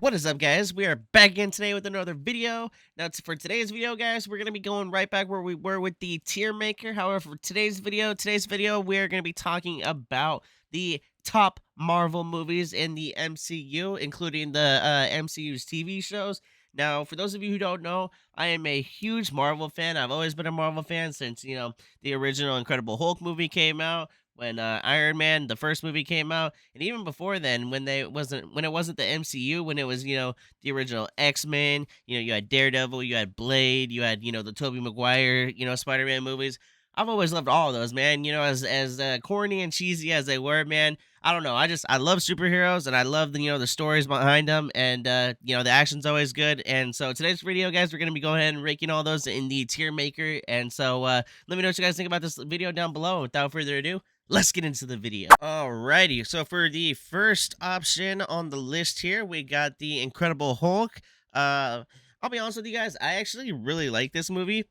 What is up, guys? We are back again today with another video. Now, for today's video, guys, we're going to be going right back where we were with the tier maker. However, for today's video, we are going to be talking about the top Marvel movies in the MCU, including the MCU's TV shows. Now, for those of you who don't know, I am a huge Marvel fan. I've always been a Marvel fan since, the original Incredible Hulk movie came out, when Iron Man the first movie came out, and even before then, when it wasn't the MCU, when it was the original X-Men. You had Daredevil, you had Blade, you had the Tobey Maguire Spider-Man movies. I've always loved all of those, man. As corny and cheesy as they were, man. I don't know. I love superheroes, and I love the stories behind them, and the action's always good. And so today's video, guys, we're gonna be going ahead and ranking all those in the tier maker. And so let me know what you guys think about this video down below. Without further ado, let's get into the video. Alrighty, so for the first option on the list here, we got the Incredible Hulk. I'll be honest with you guys, I actually really like this movie.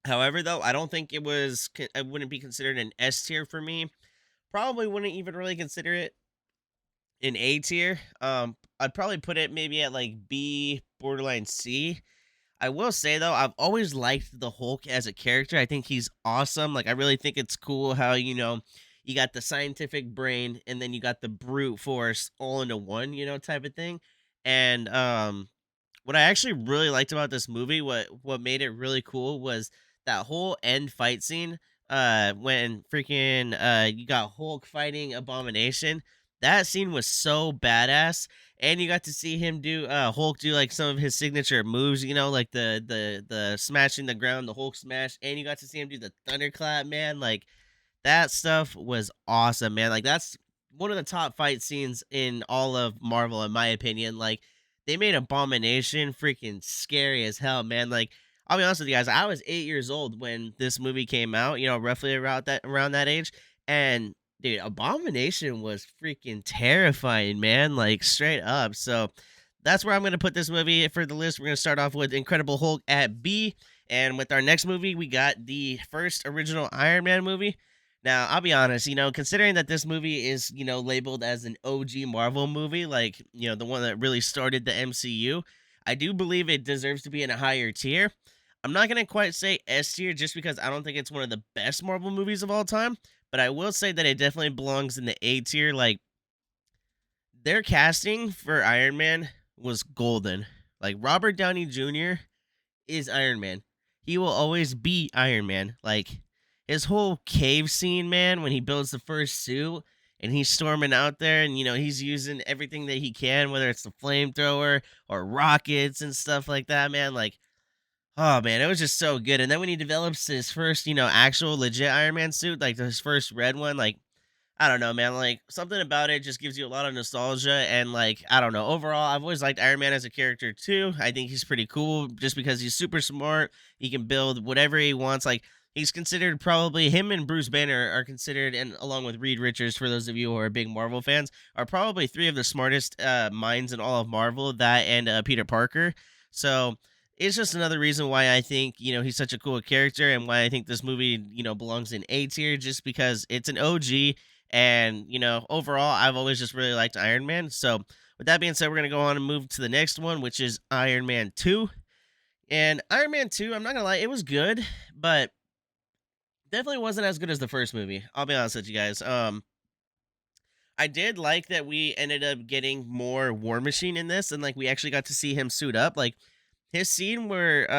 However, though, I don't think it wouldn't be considered an S tier for me. Probably wouldn't even really consider it an A tier. I'd probably put it maybe at like B, borderline C. I will say though, I've always liked the Hulk as a character. I think he's awesome. Like I really think it's cool how you got the scientific brain and then you got the brute force all into one, type of thing. And what I actually really liked about this movie, what made it really cool was that whole end fight scene when freaking you got Hulk fighting Abomination. That scene was so badass, and you got to see him do Hulk do like some of his signature moves, like the smashing the ground, the Hulk smash, and you got to see him do the thunderclap, man. Like that stuff was awesome, man. Like that's one of the top fight scenes in all of Marvel, in my opinion. Like they made Abomination freaking scary as hell, man. Like I'll be honest with you guys, I was 8 years old when this movie came out, roughly around that age. And dude, Abomination was freaking terrifying, man, like straight up. So that's where I'm gonna put this movie for the list. We're gonna start off with Incredible Hulk at B, and with our next movie, we got the first original Iron Man movie. Now, I'll be honest, considering that this movie is, labeled as an OG Marvel movie, like, the one that really started the MCU, I do believe it deserves to be in a higher tier. I'm not going to quite say S tier just because I don't think it's one of the best Marvel movies of all time, but I will say that it definitely belongs in the A tier. Like, their casting for Iron Man was golden. Like, Robert Downey Jr. is Iron Man. He will always be Iron Man. Like, his whole cave scene, man, when he builds the first suit and he's storming out there and, he's using everything that he can, whether it's the flamethrower or rockets and stuff like that, man. Like, oh man, it was just so good. And then when he develops his first, actual legit Iron Man suit, like his first red one, like I don't know, man. Like something about it just gives you a lot of nostalgia, and like I don't know. Overall, I've always liked Iron Man as a character too. I think he's pretty cool, just because he's super smart. He can build whatever he wants. Like he's considered, probably him and Bruce Banner are considered, and along with Reed Richards, for those of you who are big Marvel fans, are probably three of the smartest minds in all of Marvel. That and Peter Parker. So it's just another reason why I think he's such a cool character, and why I think this movie belongs in A tier, just because it's an OG. And overall, I've always just really liked Iron Man. So with that being said, we're gonna go on and move to the next one, which is Iron Man 2. And Iron Man 2, I'm not gonna lie, it was good, but definitely wasn't as good as the first movie. I'll be honest with you guys. I did like that we ended up getting more War Machine in this, and like we actually got to see him suit up. Like his scene where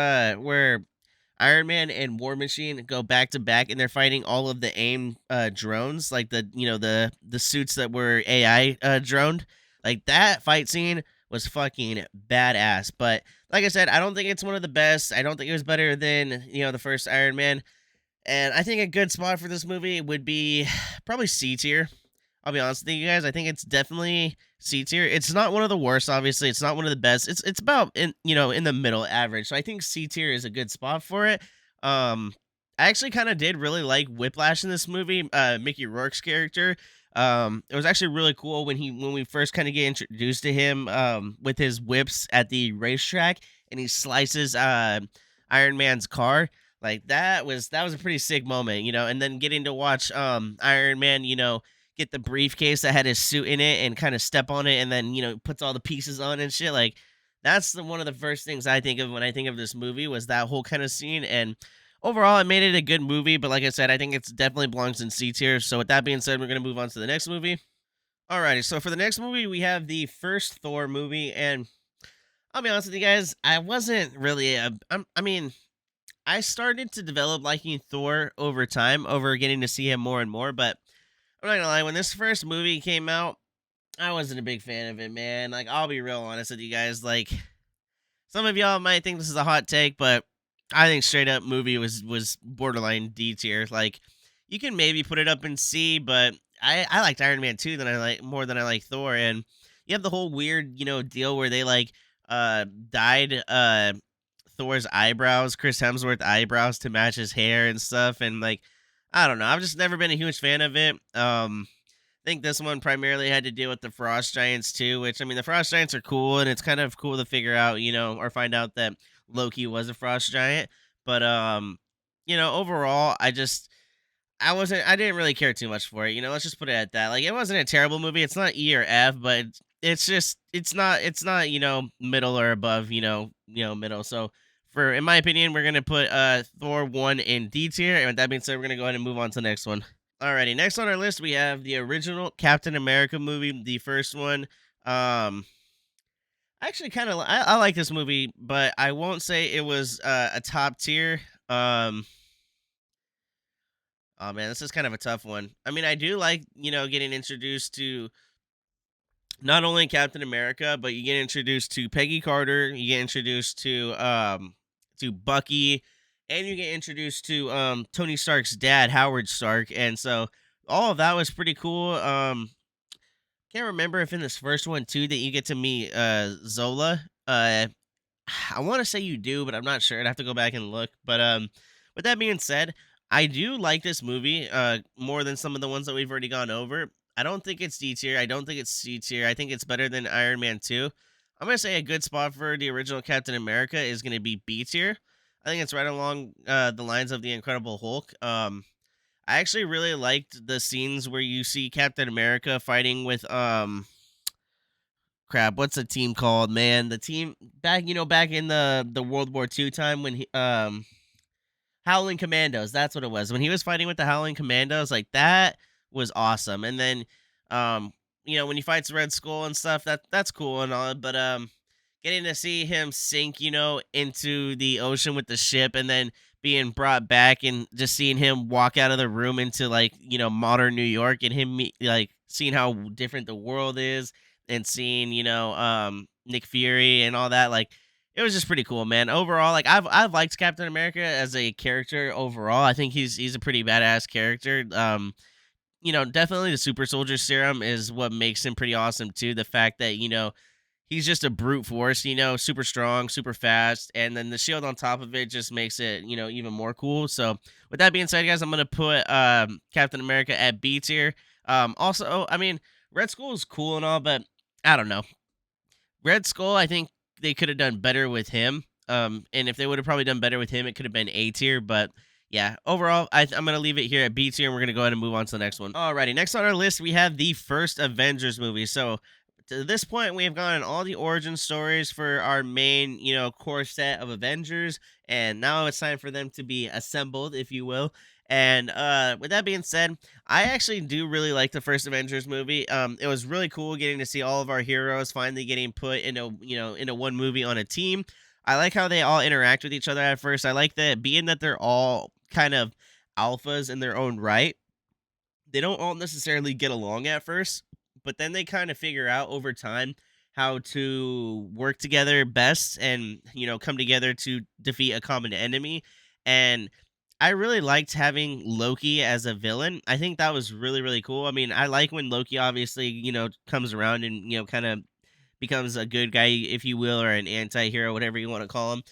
Iron Man and War Machine go back to back, and they're fighting all of the AIM drones, like the suits that were AI droned. Like that fight scene was fucking badass. But like I said, I don't think it's one of the best. I don't think it was better than the first Iron Man. And I think a good spot for this movie would be probably C tier. I'll be honest with you guys. I think it's definitely C tier. It's not one of the worst, obviously. It's not one of the best. It's about in the middle average. So I think C tier is a good spot for it. I actually kind of did really like Whiplash in this movie. Mickey Rourke's character. It was actually really cool when we first kind of get introduced to him with his whips at the racetrack, and he slices Iron Man's car. Like that was a pretty sick moment, and then getting to watch Iron Man, get the briefcase that had his suit in it and kind of step on it and then, puts all the pieces on and shit. Like that's one of the first things I think of when I think of this movie was that whole kind of scene. And overall, it made it a good movie. But like I said, I think it's definitely belongs in C tier. So with that being said, we're gonna move on to the next movie. Alrighty, so for the next movie, we have the first Thor movie, and I'll be honest with you guys, I wasn't really I mean, I started to develop liking Thor over time, over getting to see him more and more. But I'm not gonna lie, when this first movie came out, I wasn't a big fan of it, man. Like, I'll be real honest with you guys. Like, some of y'all might think this is a hot take, but I think straight up movie was borderline D tier. Like, you can maybe put it up in C, but I liked Iron Man 2 than I like more than I like Thor. And you have the whole weird, deal where they like dyed Thor's eyebrows, Chris Hemsworth eyebrows to match his hair and stuff. And like, I don't know. I've just never been a huge fan of it. I think this one primarily had to deal with the Frost Giants too, which I mean the Frost Giants are cool and it's kind of cool to figure out, or find out that Loki was a Frost Giant. But overall, I didn't really care too much for it. Let's just put it at that. Like it wasn't a terrible movie. It's not E or F, but it's not, middle or above, middle. So for in my opinion, we're gonna put Thor 1 in D tier. And with that being said, we're gonna go ahead and move on to the next one. Alrighty, next on our list we have the original Captain America movie, the first one. I actually kind of I like this movie, but I won't say it was a top tier. Oh man, this is kind of a tough one. I mean, I do like getting introduced to not only Captain America, but you get introduced to Peggy Carter, you get introduced to Bucky, and you get introduced to Tony Stark's dad, Howard Stark. And so all of that was pretty cool. Can't remember if in this first one too that you get to meet Zola. I want to say you do, but I'm not sure. I'd have to go back and look. But with that being said, I do like this movie more than some of the ones that we've already gone over. I don't think it's D tier. I don't think it's C tier. I think it's better than Iron Man 2. I'm gonna say a good spot for the original Captain America is gonna be B tier. I think it's right along the lines of the Incredible Hulk. I actually really liked the scenes where you see Captain America fighting with crap, what's the team called, man? The team back in the World War II time when he Howling Commandos, that's what it was. When he was fighting with the Howling Commandos, like that was awesome. And then when he fights Red Skull and stuff, that's cool and all, but getting to see him sink, into the ocean with the ship and then being brought back and just seeing him walk out of the room into like, modern New York and like seeing how different the world is and seeing, Nick Fury and all that, like it was just pretty cool, man. Overall, like I've liked Captain America as a character overall. I think he's a pretty badass character. Definitely the super soldier serum is what makes him pretty awesome too. The fact that, he's just a brute force, super strong, super fast, and then the shield on top of it just makes it, even more cool. So with that being said, guys, I'm gonna put Captain America at B tier. Also, I mean, Red Skull is cool and all, but I don't know. Red Skull, I think they could have done better with him. And if they would have probably done better with him, it could have been A tier. But yeah, overall, I'm going to leave it here at B tier, and we're going to go ahead and move on to the next one. Alrighty, next on our list, we have the first Avengers movie. So to this point, we have gotten all the origin stories for our main, core set of Avengers. And now it's time for them to be assembled, if you will. And with that being said, I actually do really like the first Avengers movie. It was really cool getting to see all of our heroes finally getting put into one movie on a team. I like how they all interact with each other at first. I like that being that they're all kind of alphas in their own right. They don't all necessarily get along at first, but then they kind of figure out over time how to work together best and come together to defeat a common enemy. And I really liked having Loki as a villain. I think that was really, really cool. I mean, I like when Loki obviously, comes around and, kind of becomes a good guy, if you will, or an anti-hero, whatever you want to call him.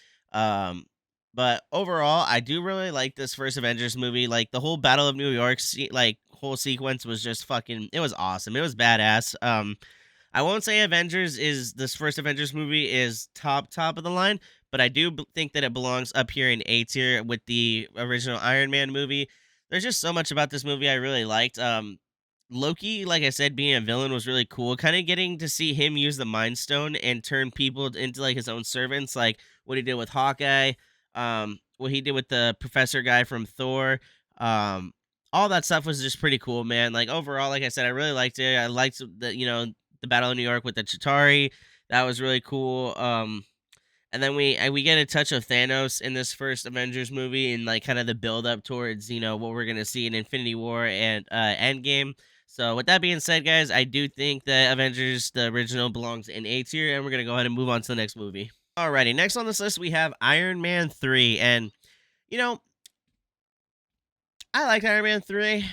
But overall, I do really like this first Avengers movie. Like the whole Battle of New York, like whole sequence was just fucking, it was awesome. It was badass. I won't say Avengers is this first Avengers movie is top of the line, but I do think that it belongs up here in A tier with the original Iron Man movie. There's just so much about this movie I really liked. Loki, like I said, being a villain was really cool. Kind of getting to see him use the Mind Stone and turn people into like his own servants, like what he did with Hawkeye, what he did with the Professor guy from Thor. Um, all that stuff was just pretty cool, man. Like overall, like I said, I really liked it. I liked the Battle of New York with the Chitari. That was really cool. And then we get a touch of Thanos in this first Avengers movie, and like kind of the build up towards what we're gonna see in Infinity War and Endgame. So with that being said, guys, I do think that Avengers the original belongs in A tier, and we're gonna go ahead and move on to the next movie. Alrighty, next on this list we have Iron Man 3, and you know I like Iron Man 3.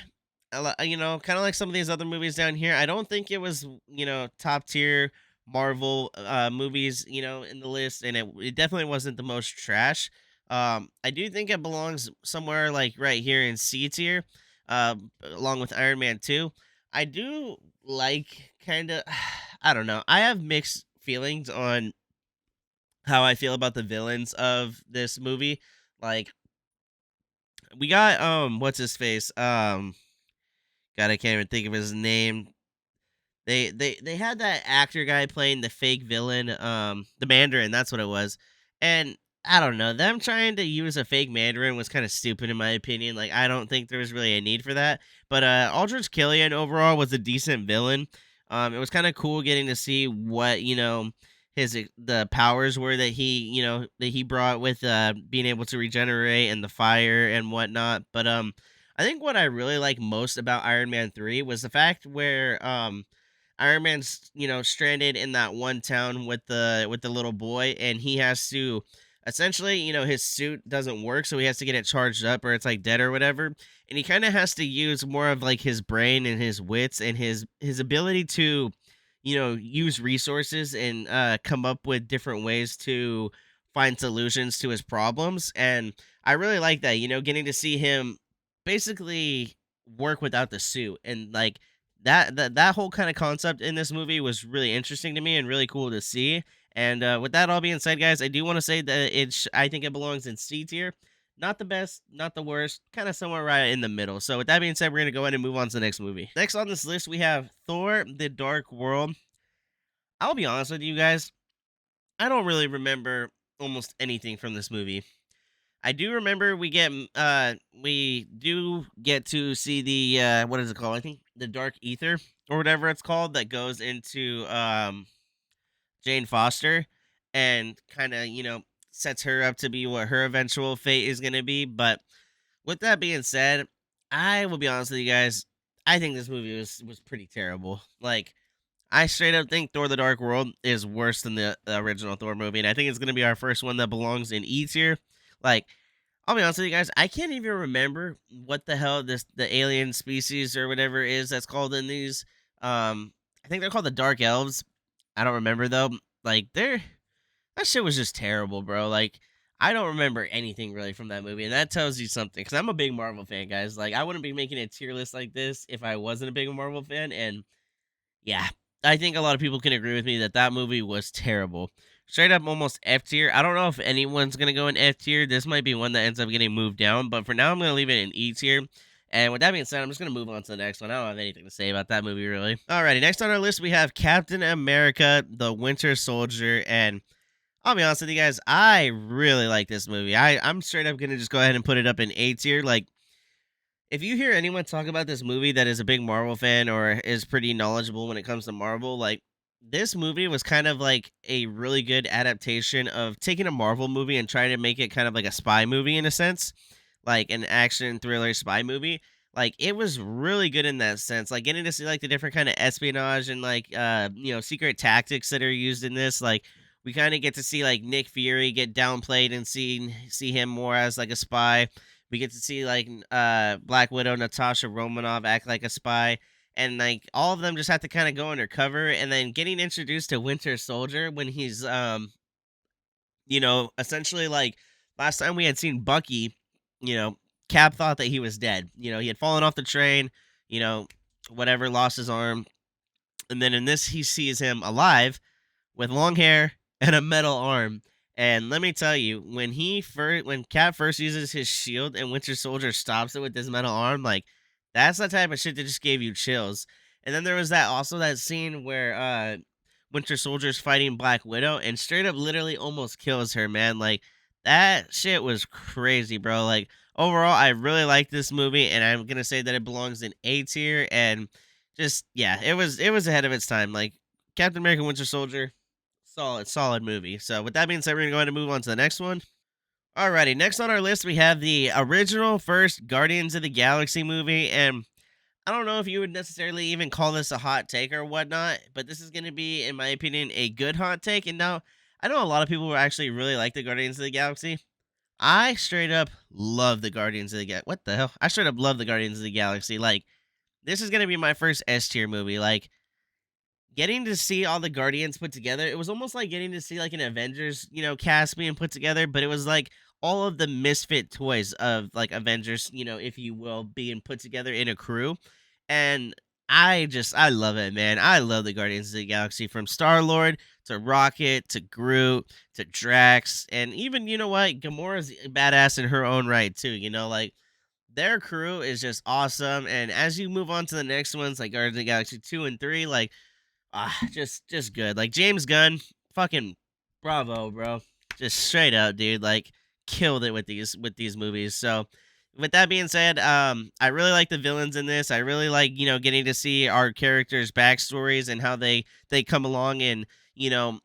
Kind of like some of these other movies down here. I don't think it was, top tier Marvel movies, in the list, and it definitely wasn't the most trash. I do think it belongs somewhere like right here in C tier, along with Iron Man 2. I do like kind of, I don't know. I have mixed feelings on how I feel about the villains of this movie. Like, we got, what's his face? God, I can't even think of his name. They had that actor guy playing the fake villain, the Mandarin, that's what it was. And I don't know, them trying to use a fake Mandarin was kind of stupid in my opinion. Like I don't think there was really a need for that. But Aldrich Killian overall was a decent villain. It was kind of cool getting to see what, the powers were that he brought with being able to regenerate and the fire and whatnot. But I think what I really like most about Iron Man 3 was the fact where Iron Man's, stranded in that one town with the little boy, and he has to essentially, his suit doesn't work, so he has to get it charged up or it's like dead or whatever. And he kind of has to use more of like his brain and his wits and his ability to, use resources and come up with different ways to find solutions to his problems. And I really like that, getting to see him basically work without the suit and like that whole kind of concept in this movie was really interesting to me and really cool to see. And with that all being said, guys, I do want to say that I think it belongs in C tier. Not the best, not the worst, kind of somewhere right in the middle. So with that being said, we're gonna go ahead and move on to the next movie. Next on this list, we have Thor: The Dark World. I'll be honest with you guys, I don't really remember almost anything from this movie. I do remember we do get to see the what is it called? I think the Dark Ether or whatever it's called that goes into Jane Foster and kind of, sets her up to be what her eventual fate is going to be. But with that being said, I will be honest with you guys, I think this movie was pretty terrible. Like I straight up think Thor: The Dark World is worse than the original Thor movie, and I think it's going to be our first one that belongs in E tier. Like I'll be honest with you guys, I can't even remember what the hell the alien species or whatever is that's called in these. I think they're called the Dark Elves. I don't remember though. Like that shit was just terrible, bro. Like I don't remember anything really from that movie, and that tells you something. Because I'm a big Marvel fan, guys. Like I wouldn't be making a tier list like this if I wasn't a big Marvel fan, and yeah, I think a lot of people can agree with me that that movie was terrible. Straight up almost F tier. I don't know if anyone's going to go in F tier. This might be one that ends up getting moved down, but for now, I'm going to leave it in E tier. And with that being said, I'm just going to move on to the next one. I don't have anything to say about that movie, really. Alrighty, next on our list, we have Captain America, the Winter Soldier. And I'll be honest with you guys, I really like this movie. I'm straight up going to just go ahead and put it up in A tier. Like, if you hear anyone talk about this movie that is a big Marvel fan or is pretty knowledgeable when it comes to Marvel, like this movie was kind of like a really good adaptation of taking a Marvel movie and trying to make it kind of like a spy movie in a sense, like an action thriller spy movie. Like it was really good in that sense. Like getting to see like the different kind of espionage and like secret tactics that are used in this. Like we kind of get to see like Nick Fury get downplayed and see him more as like a spy. We get to see like Black Widow, Natasha Romanoff act like a spy, and like all of them just have to kind of go undercover. And then getting introduced to Winter Soldier when he's essentially like last time we had seen Bucky, you know, Cap thought that he was dead. He had fallen off the train, you know, whatever, lost his arm, and then in this he sees him alive with long hair and a metal arm. And let me tell you, when Cap first uses his shield and Winter Soldier stops it with his metal arm, like That's the type of shit that just gave you chills. And then there was that scene where Winter Soldier's fighting Black Widow and straight up literally almost kills her, man. Like that shit was crazy, bro. Like overall, I really like this movie, and I'm gonna say that it belongs in A tier. And just yeah, it was ahead of its time. Like Captain America: Winter Soldier, solid movie. So with that being said, we're gonna go ahead and move on to the next one. Alrighty, next on our list we have the original first Guardians of the Galaxy movie, and I don't know if you would necessarily even call this a hot take or whatnot, but this is going to be, in my opinion, a good hot take. And now I know a lot of people who actually really like the Guardians of the Galaxy. I straight up love the Guardians of the Galaxy. What the hell? I straight up love the Guardians of the Galaxy. Like, this is going to be my first S tier movie. Like, getting to see all the Guardians put together, it was almost like getting to see like an Avengers, cast being put together, but it was like all of the misfit toys of like Avengers, if you will, being put together in a crew. And I love it, man. I love the Guardians of the Galaxy from Star-Lord to Rocket to Groot to Drax. And even, you know what, Gamora's badass in her own right too, like their crew is just awesome. And as you move on to the next ones, like Guardians of the Galaxy 2 and 3, like just good. Like James Gunn, fucking bravo, bro. Just straight up, dude. Like killed it with these movies. So with that being said, I really like the villains in this. I really like, getting to see our characters' backstories and how they come along and, you know,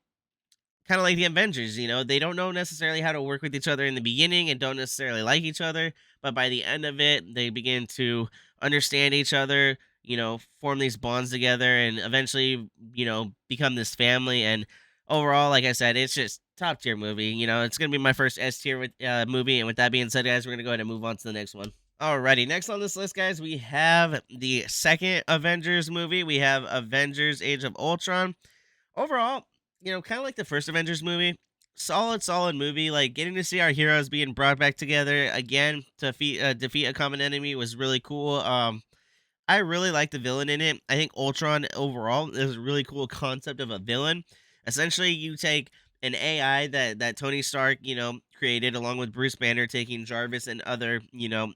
kind of like the Avengers, they don't know necessarily how to work with each other in the beginning and don't necessarily like each other, but by the end of it, they begin to understand each other, form these bonds together and eventually, become this family. And overall, like I said, it's just top tier movie. It's going to be my first S tier with movie. And with that being said, guys, we're going to go ahead and move on to the next one. Alrighty, next on this list, guys, we have the second Avengers movie. We have Avengers Age of Ultron. Overall, kind of like the first Avengers movie, solid movie. Like getting to see our heroes being brought back together again to defeat a common enemy was really cool. I really like the villain in it. I think Ultron overall is a really cool concept of a villain. Essentially, you take an AI that Tony Stark, created along with Bruce Banner taking Jarvis and other,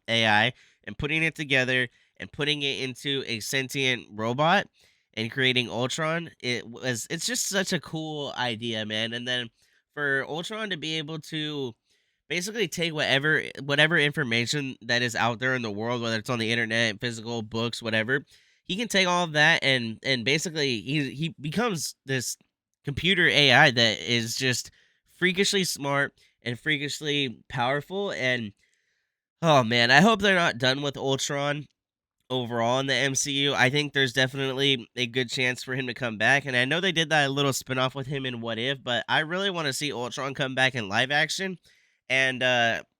AI and putting it together and putting it into a sentient robot and creating Ultron. It's just such a cool idea, man. And then for Ultron to be able to basically take whatever information that is out there in the world, whether it's on the internet, physical books, whatever. He can take all of that and basically he becomes this computer AI that is just freakishly smart and freakishly powerful. And oh man, I hope they're not done with Ultron overall in the MCU. I think there's definitely a good chance for him to come back. And I know they did that little spinoff with him in What If, but I really want to see Ultron come back in live action. And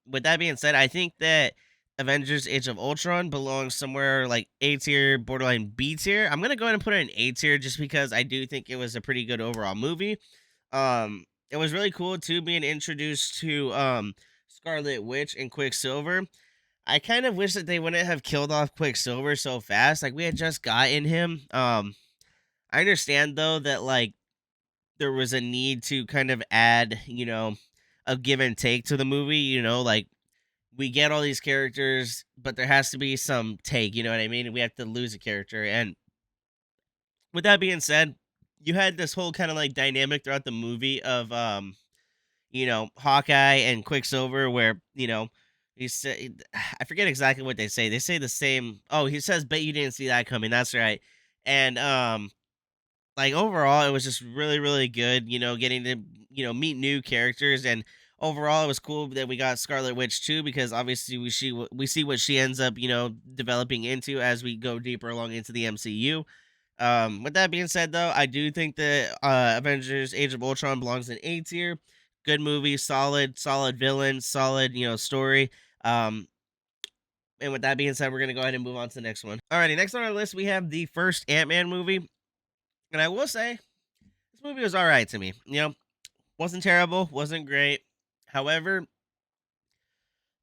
with that being said, I think that Avengers Age of Ultron belongs somewhere like A tier, borderline B tier. I'm gonna go ahead and put it in A tier just because I do think it was a pretty good overall movie. It was really cool too being introduced to Scarlet Witch and Quicksilver. I kind of wish that they wouldn't have killed off Quicksilver so fast. Like we had just gotten him. I understand though that like there was a need to kind of add, a give and take to the movie. Like we get all these characters, but there has to be some take. You know what I mean? We have to lose a character. And with that being said, you had this whole kind of like dynamic throughout the movie of Hawkeye and Quicksilver, where he said, I forget exactly what they say. They say the same. Oh, he says, "Bet you didn't see that coming." That's right. And like overall, it was just really, really good. Getting to meet new characters, and overall, it was cool that we got Scarlet Witch too, because obviously we see what she ends up developing into as we go deeper along into the MCU. With that being said, though, I do think that Avengers: Age of Ultron belongs in A tier. Good movie, solid villain, solid story. Um, and with that being said, we're gonna go ahead and move on to the next one. Alrighty, next on our list we have the first Ant-Man movie, and I will say this movie was all right to me. Wasn't terrible, wasn't great. However,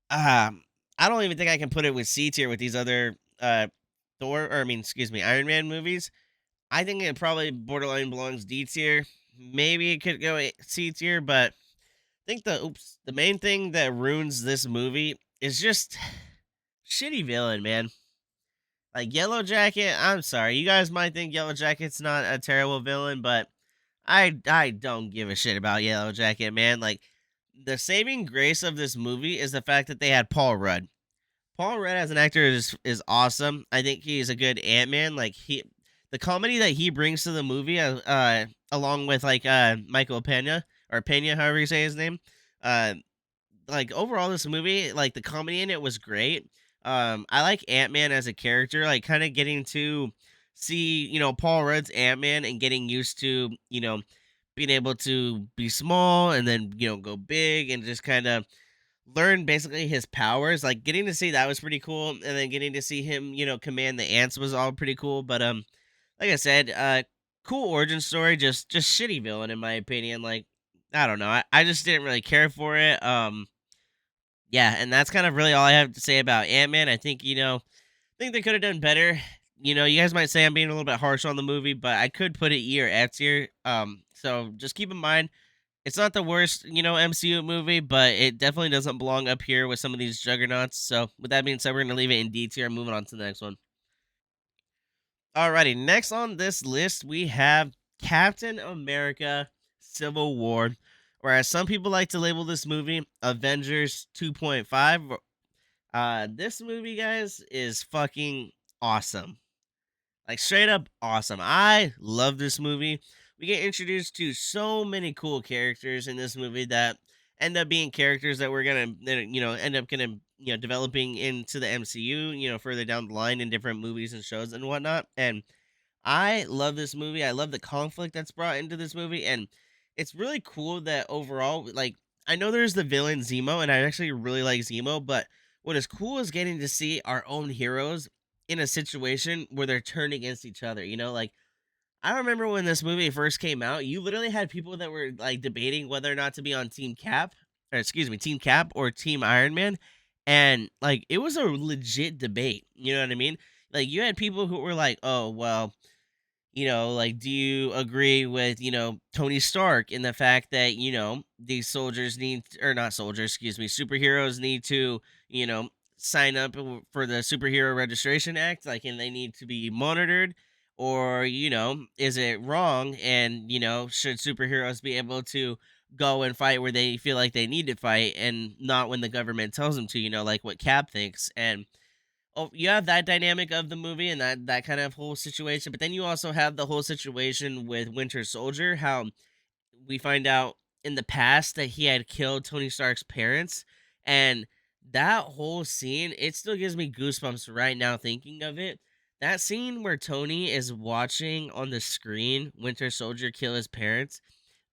I don't even think I can put it with C tier with these other Thor, or I mean, excuse me, Iron Man movies. I think it probably borderline belongs D tier. Maybe it could go C tier, but I think the main thing that ruins this movie is just shitty villain, man. Like Yellow Jacket, I'm sorry. You guys might think Yellow Jacket's not a terrible villain, but I don't give a shit about Yellow Jacket, man. Like the saving grace of this movie is the fact that they had Paul Rudd. Paul Rudd as an actor is awesome. I think he's a good Ant Man. Like the comedy that he brings to the movie, along with like Michael Pena or Pena, however you say his name, uh, like overall this movie, like the comedy in it was great. I like Ant-Man as a character, like kind of getting to see, Paul Rudd's Ant-Man and getting used to, being able to be small and then, go big and just kind of learn basically his powers. Like getting to see that was pretty cool. And then getting to see him, command the ants was all pretty cool. But like I said, cool origin story, just shitty villain in my opinion. Like, I don't know. I just didn't really care for it. Yeah, and that's kind of really all I have to say about Ant-Man. I think they could have done better. You guys might say I'm being a little bit harsh on the movie, but I could put it E or F tier. So just keep in mind it's not the worst, MCU movie, but it definitely doesn't belong up here with some of these juggernauts. So with that being said, we're gonna leave it in D tier. Moving on to the next one. Alrighty, next on this list we have Captain America: Civil War, or as some people like to label this movie, Avengers 2.5. This movie, guys, is fucking awesome. Like straight up awesome. I love this movie. We get introduced to so many cool characters in this movie that end up being characters that we're gonna, end up gonna, developing into the MCU, further down the line in different movies and shows and whatnot. And I love this movie. I love the conflict that's brought into this movie, and it's really cool that overall, like, I know there's the villain Zemo, and I actually really like Zemo, but what is cool is getting to see our own heroes in a situation where they're turned against each other. Like I remember when this movie first came out, you literally had people that were like debating whether or not to be on Team Cap, or excuse me, Team Cap or Team Iron Man, and like it was a legit debate. You know what I mean? Like you had people who were like, "Oh, well, like, do you agree with, Tony Stark in the fact that, these soldiers need, or not soldiers, excuse me, superheroes need to, you know, sign up for the Superhero Registration Act, like, and they need to be monitored? Or, is it wrong? And, should superheroes be able to go and fight where they feel like they need to fight and not when the government tells them to, like what Cap thinks? And you have that dynamic of the movie and that kind of whole situation, but then you also have the whole situation with Winter Soldier, how we find out in the past that he had killed Tony Stark's parents, and that whole scene, it still gives me goosebumps right now thinking of it. That scene where Tony is watching on the screen Winter Soldier kill his parents,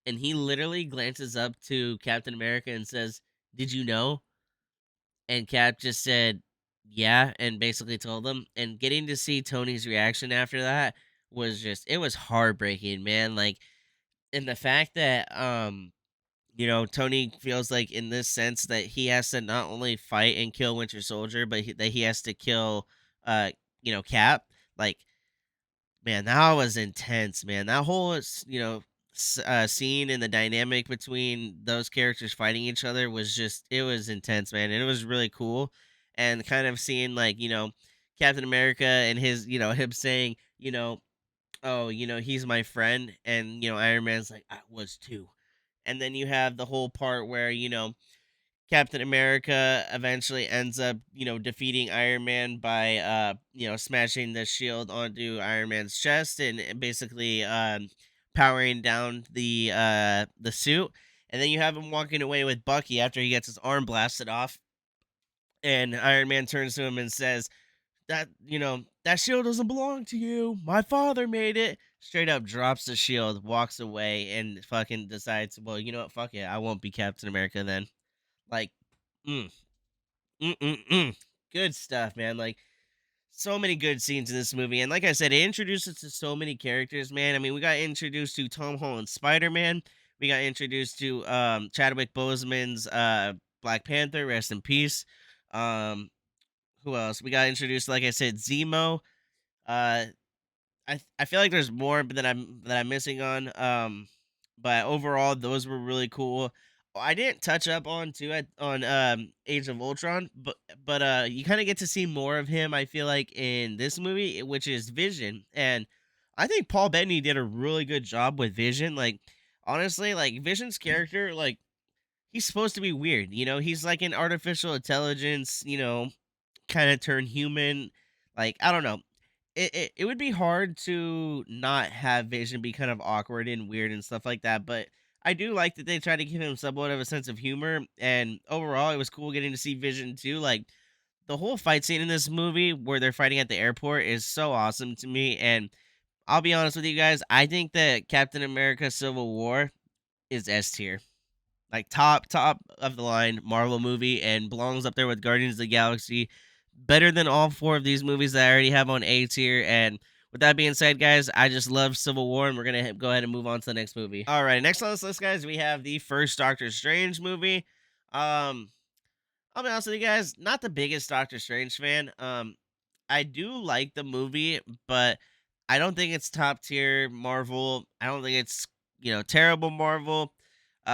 and he literally glances up to Captain America and says, "Did you know?" And Cap just said, "Yeah," and basically told them. And getting to see Tony's reaction after that was just, it was heartbreaking, man. Like, and the fact that Tony feels like in this sense that he has to not only fight and kill Winter Soldier, but that he has to kill uh Cap. Like, man, that was intense, man. That whole, scene and the dynamic between those characters fighting each other was just, it was intense, man. And it was really cool. And kind of seeing, like, Captain America and his, him saying, oh, he's my friend. And, Iron Man's like, I was too. And then you have the whole part where, Captain America eventually ends up, defeating Iron Man by, smashing the shield onto Iron Man's chest and basically powering down the suit. And then you have him walking away with Bucky after he gets his arm blasted off. And Iron Man turns to him and says, that shield doesn't belong to you. My father made it. Straight up drops the shield, walks away, and fucking decides, well, you know what? Fuck it. I won't be Captain America then. Like, mm, good stuff, man. Like, so many good scenes in this movie. And like I said, it introduced us to so many characters, man. I mean, we got introduced to Tom Holland's Spider-Man. We got introduced to Chadwick Boseman's Black Panther, rest in peace. Um, who else? We got introduced, like I said, Zemo. Uh, I feel like there's more, but that I'm missing on. But overall, those were really cool. I didn't touch up on too on Age of Ultron, but you kind of get to see more of him. I feel like in this movie, which is Vision, and I think Paul Bettany did a really good job with Vision. Like honestly, like Vision's character, like he's supposed to be weird. He's like an artificial intelligence. Kind of turn human. Like I don't know. It would be hard to not have Vision be kind of awkward and weird and stuff like that, but I do like that they try to give him somewhat of a sense of humor, and overall, it was cool getting to see Vision too. Like the whole fight scene in this movie where they're fighting at the airport is so awesome to me. And I'll be honest with you guys, I think that Captain America: Civil War is S tier, like top of the line Marvel movie, and belongs up there with Guardians of the Galaxy. Better than all four of these movies that I already have on A tier. And with that being said, guys, I just love Civil War, and we're gonna go ahead and move on to the next movie. All right, next on this list, guys, we have the first Doctor Strange movie. Um, I'll be honest with you guys, not the biggest Doctor Strange fan. I do like the movie, but I don't think it's top tier Marvel. I don't think it's terrible Marvel. If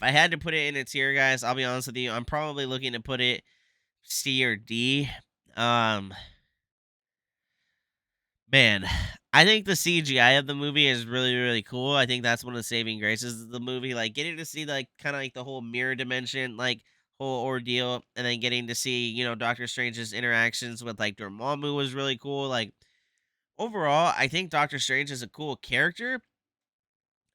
I had to put it in a tier, guys, I'll be honest with you, I'm probably looking to put it C or D. Um, Man, I think the CGI of the movie is really, really cool. I think that's one of the saving graces of the movie. Like getting to see like kind of like the whole mirror dimension, like whole ordeal, and then getting to see Doctor Strange's interactions with like Dormammu was really cool. Like overall, I think Doctor Strange is a cool character.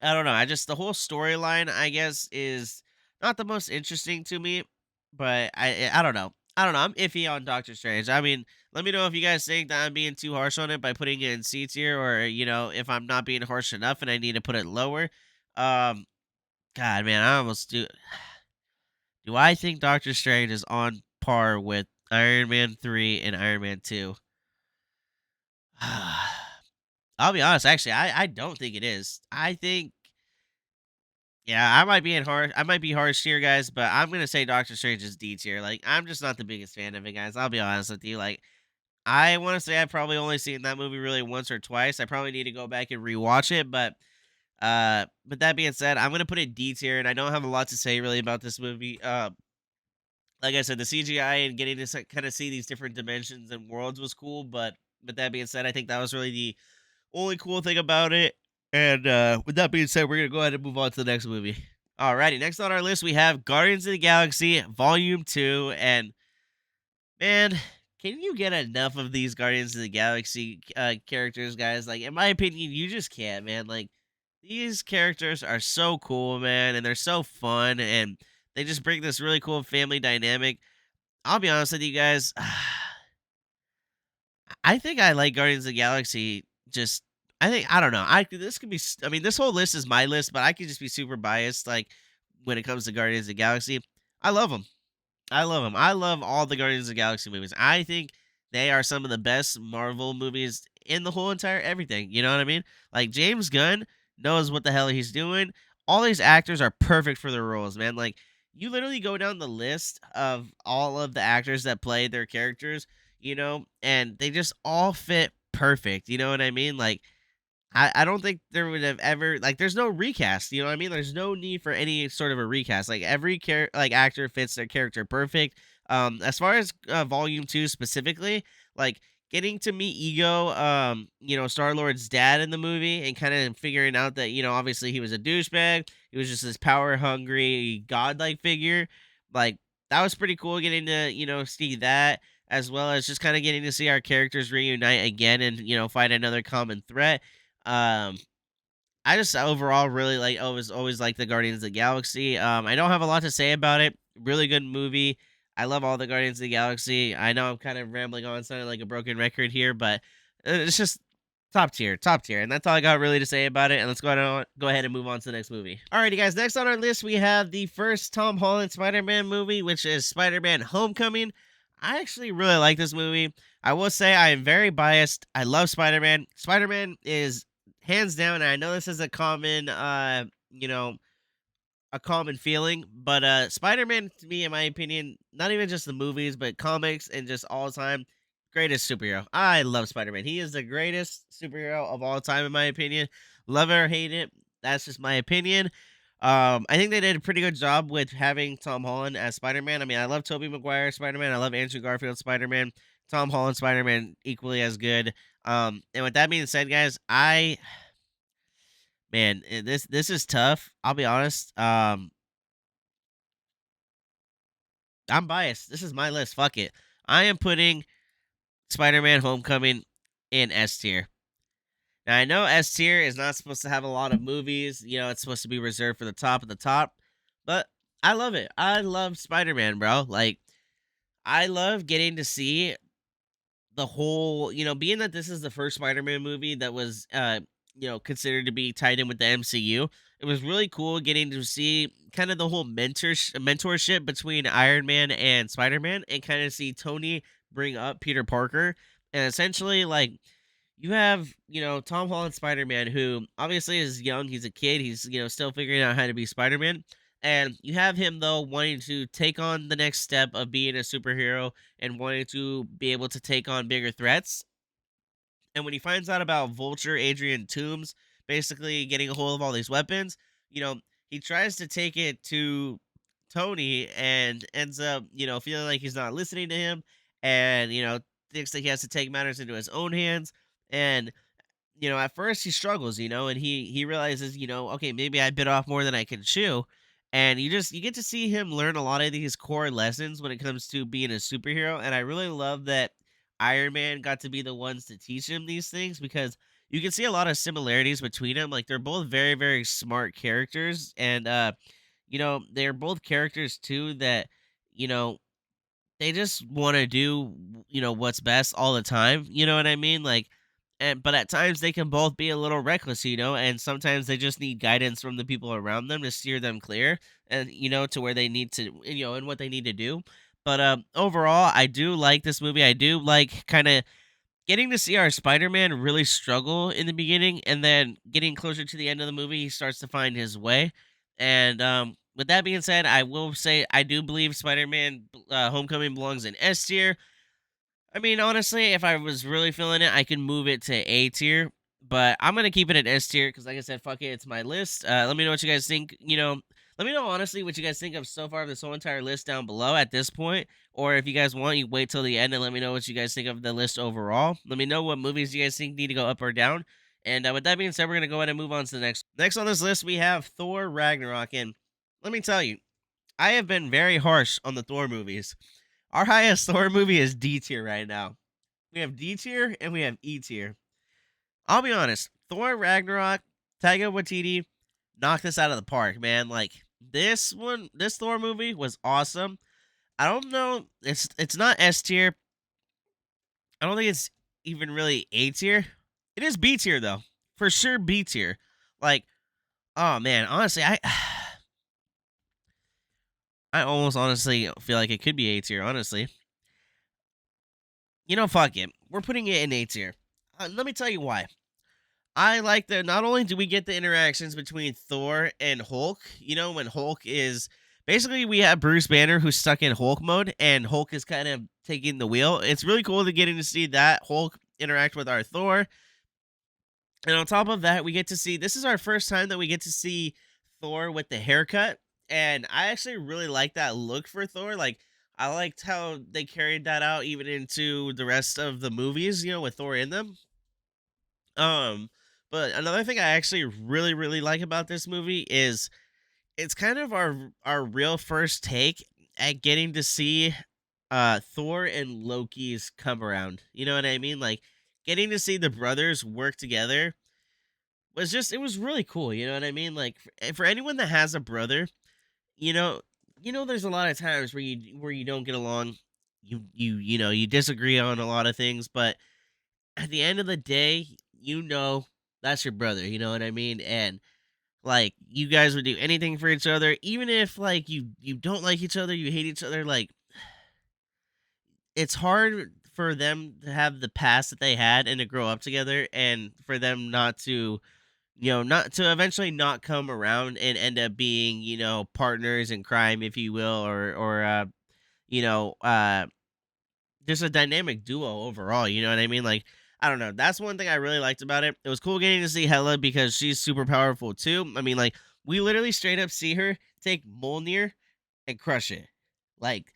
I don't know. I just the whole storyline, I guess, is not the most interesting to me, but I don't know. I don't know. I'm iffy on Doctor Strange. I mean, let me know if you guys think that I'm being too harsh on it by putting it in C tier, or if I'm not being harsh enough and I need to put it lower. Um, God, man, I almost do. Do I think Doctor Strange is on par with Iron Man 3 and Iron Man 2? I'll be honest. Actually, I don't think it is. I think Yeah, I might be harsh here, guys, but I'm gonna say Doctor Strange is D tier. Like, I'm just not the biggest fan of it, guys. I'll be honest with you. Like, I want to say I've probably only seen that movie really once or twice. I probably need to go back and rewatch it, but that being said, I'm gonna put it D tier, and I don't have a lot to say really about this movie. Like I said, the CGI and getting to kind of see these different dimensions and worlds was cool, but that being said, I think that was really the only cool thing about it. And with that being said, we're gonna go ahead and move on to the next movie. Alrighty, next on our list we have Guardians of the Galaxy Volume 2. And man, can you get enough of these Guardians of the Galaxy characters, guys? Like, in my opinion, you just can't, man. Like, these characters are so cool, man, and they're so fun, and they just bring this really cool family dynamic. I'll be honest with you guys. I think I like Guardians of the Galaxy. Just, I don't know. This could be. I mean, this whole list is my list, but I could just be super biased. Like when it comes to Guardians of the Galaxy, I love them. I love them. I love all the Guardians of the Galaxy movies. I think they are some of the best Marvel movies in the whole entire everything. You know what I mean? Like James Gunn knows what the hell he's doing. All these actors are perfect for their roles, man. Like you literally go down the list of all of the actors that play their characters, and they just all fit perfect. You know what I mean? Like I don't think there would have ever like there's no recast, you know what I mean? There's no need for any sort of a recast. Like every actor fits their character perfect. As far as volume 2 specifically, like getting to meet Ego, Star-Lord's dad in the movie and kind of figuring out that, obviously he was a douchebag. He was just this power hungry godlike figure. Like that was pretty cool getting to, see that, as well as just kind of getting to see our characters reunite again and, fight another common threat. um, I just overall really like always like the Guardians of the Galaxy. I don't have a lot to say about it. Really good movie. I love all the Guardians of the Galaxy. I know I'm kind of rambling on, sounding like a broken record here, but it's just top tier, and that's all I got really to say about it. And let's go ahead and move on to the next movie. Alrighty, guys. Next on our list, we have the first Tom Holland Spider-Man movie, which is Spider-Man: Homecoming. I actually really like this movie. I will say I am very biased. I love Spider-Man. Spider-Man is hands down, and I know this is a common a common feeling, but Spider-Man to me, in my opinion, not even just the movies, but comics and just all time, greatest superhero. I love Spider-Man. He is the greatest superhero of all time, in my opinion. Love it or hate it, that's just my opinion. I think they did a pretty good job with having Tom Holland as Spider-Man. I mean, I love Tobey Maguire Spider-Man. I love Andrew Garfield Spider-Man. Tom Holland Spider-Man equally as good. And with that being said, guys, this is tough. I'll be honest. I'm biased. This is my list. Fuck it. I am putting Spider-Man: Homecoming in S tier. Now I know S tier is not supposed to have a lot of movies. You know, it's supposed to be reserved for the top of the top. But I love it. I love Spider-Man, bro. Like I love getting to see the whole, being that this is the first Spider-Man movie that was considered to be tied in with the MCU. It was really cool getting to see kind of the whole mentorship between Iron Man and Spider-Man, and kind of see Tony bring up Peter Parker, and essentially like you have, Tom Holland Spider-Man, who obviously is young. He's a kid. He's, still figuring out how to be Spider-Man. And you have him, though, wanting to take on the next step of being a superhero and wanting to be able to take on bigger threats. And when he finds out about Vulture, Adrian Toomes, basically getting a hold of all these weapons, you know, he tries to take it to Tony and ends up, feeling like he's not listening to him, and, thinks that he has to take matters into his own hands. And at first he struggles, and he realizes, okay, maybe I bit off more than I can chew. And you get to see him learn a lot of these core lessons when it comes to being a superhero. And I really love that Iron Man got to be the ones to teach him these things, because you can see a lot of similarities between them. Like they're both very, very smart characters. And they're both characters too that, you know, they just wanna do, what's best all the time, you know what I mean? Like, but at times they can both be a little reckless, and sometimes they just need guidance from the people around them to steer them clear, and, to where they need to, and what they need to do. But, overall, I do like this movie. I do like kinda getting to see our Spider-Man really struggle in the beginning, and then getting closer to the end of the movie, he starts to find his way. And with that being said, I will say I do believe Spider-Man Homecoming belongs in S tier. I mean, honestly, if I was really feeling it, I could move it to A tier, but I'm gonna keep it at S tier because, like I said, fuck it, it's my list. Let me know what you guys think. Let me know honestly what you guys think of so far of this whole entire list down below at this point, or if you guys want, you wait till the end and let me know what you guys think of the list overall. Let me know what movies you guys think need to go up or down. And with that being said, we're gonna go ahead and move on to the next. Next on this list, we have Thor Ragnarok, and let me tell you, I have been very harsh on the Thor movies. Our highest Thor movie is D tier right now. We have D tier and we have E tier. I'll be honest, Thor Ragnarok, Taika Waititi knocked this out of the park, man. Like this Thor movie was awesome. I don't know, it's not S tier. I don't think it's even really A tier. It is B tier though, for sure B tier. Like, oh man, honestly, I almost honestly feel like it could be A tier. Honestly, fuck it. We're putting it in A tier. Let me tell you why. I like that not only do we get the interactions between Thor and Hulk, when Hulk is basically, we have Bruce Banner who's stuck in Hulk mode and Hulk is kind of taking the wheel. It's really cool to getting to see that Hulk interact with our Thor. And on top of that, we get to see, this is our first time that we get to see Thor with the haircut. And I actually really like that look for Thor. Like, I liked how they carried that out even into the rest of the movies, with Thor in them. Um, but another thing I actually really, really like about this movie is it's kind of our real first take at getting to see Thor and Loki's come around. You know what I mean? Like getting to see the brothers work together was just, it was really cool. You know what I mean? Like for anyone that has a brother, you know, there's a lot of times where you don't get along. You disagree on a lot of things, but at the end of the day, that's your brother, you know what I mean? And like you guys would do anything for each other, even if like you don't like each other, you hate each other, like it's hard for them to have the past that they had and to grow up together, and for them not to not to eventually not come around and end up being, partners in crime, if you will, or you know, uh there's a dynamic duo overall, you know what I mean? Like, I don't know. That's one thing I really liked about it. It was cool getting to see Hela because she's super powerful too. I mean, like, We literally straight up see her take Mjolnir and crush it. Like,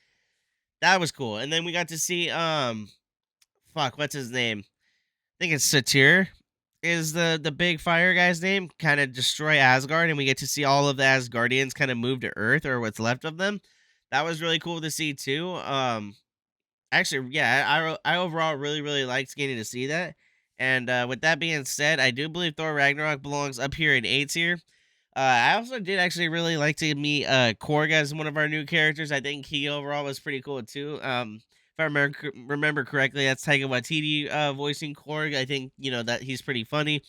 that was cool. And then we got to see fuck, what's his name? I think it's Satyr is the big fire guy's name. Kind of destroy Asgard, and we get to see all of the Asgardians kind of move to Earth or what's left of them. That was really cool to see too. Actually, yeah, I overall really liked getting to see that. And with that being said, I do believe Thor Ragnarok belongs up here in A tier. I also did actually really like to meet Korg as one of our new characters. I think he overall was pretty cool too. If I remember correctly, that's Taika Waititi voicing Korg. I think that he's pretty funny.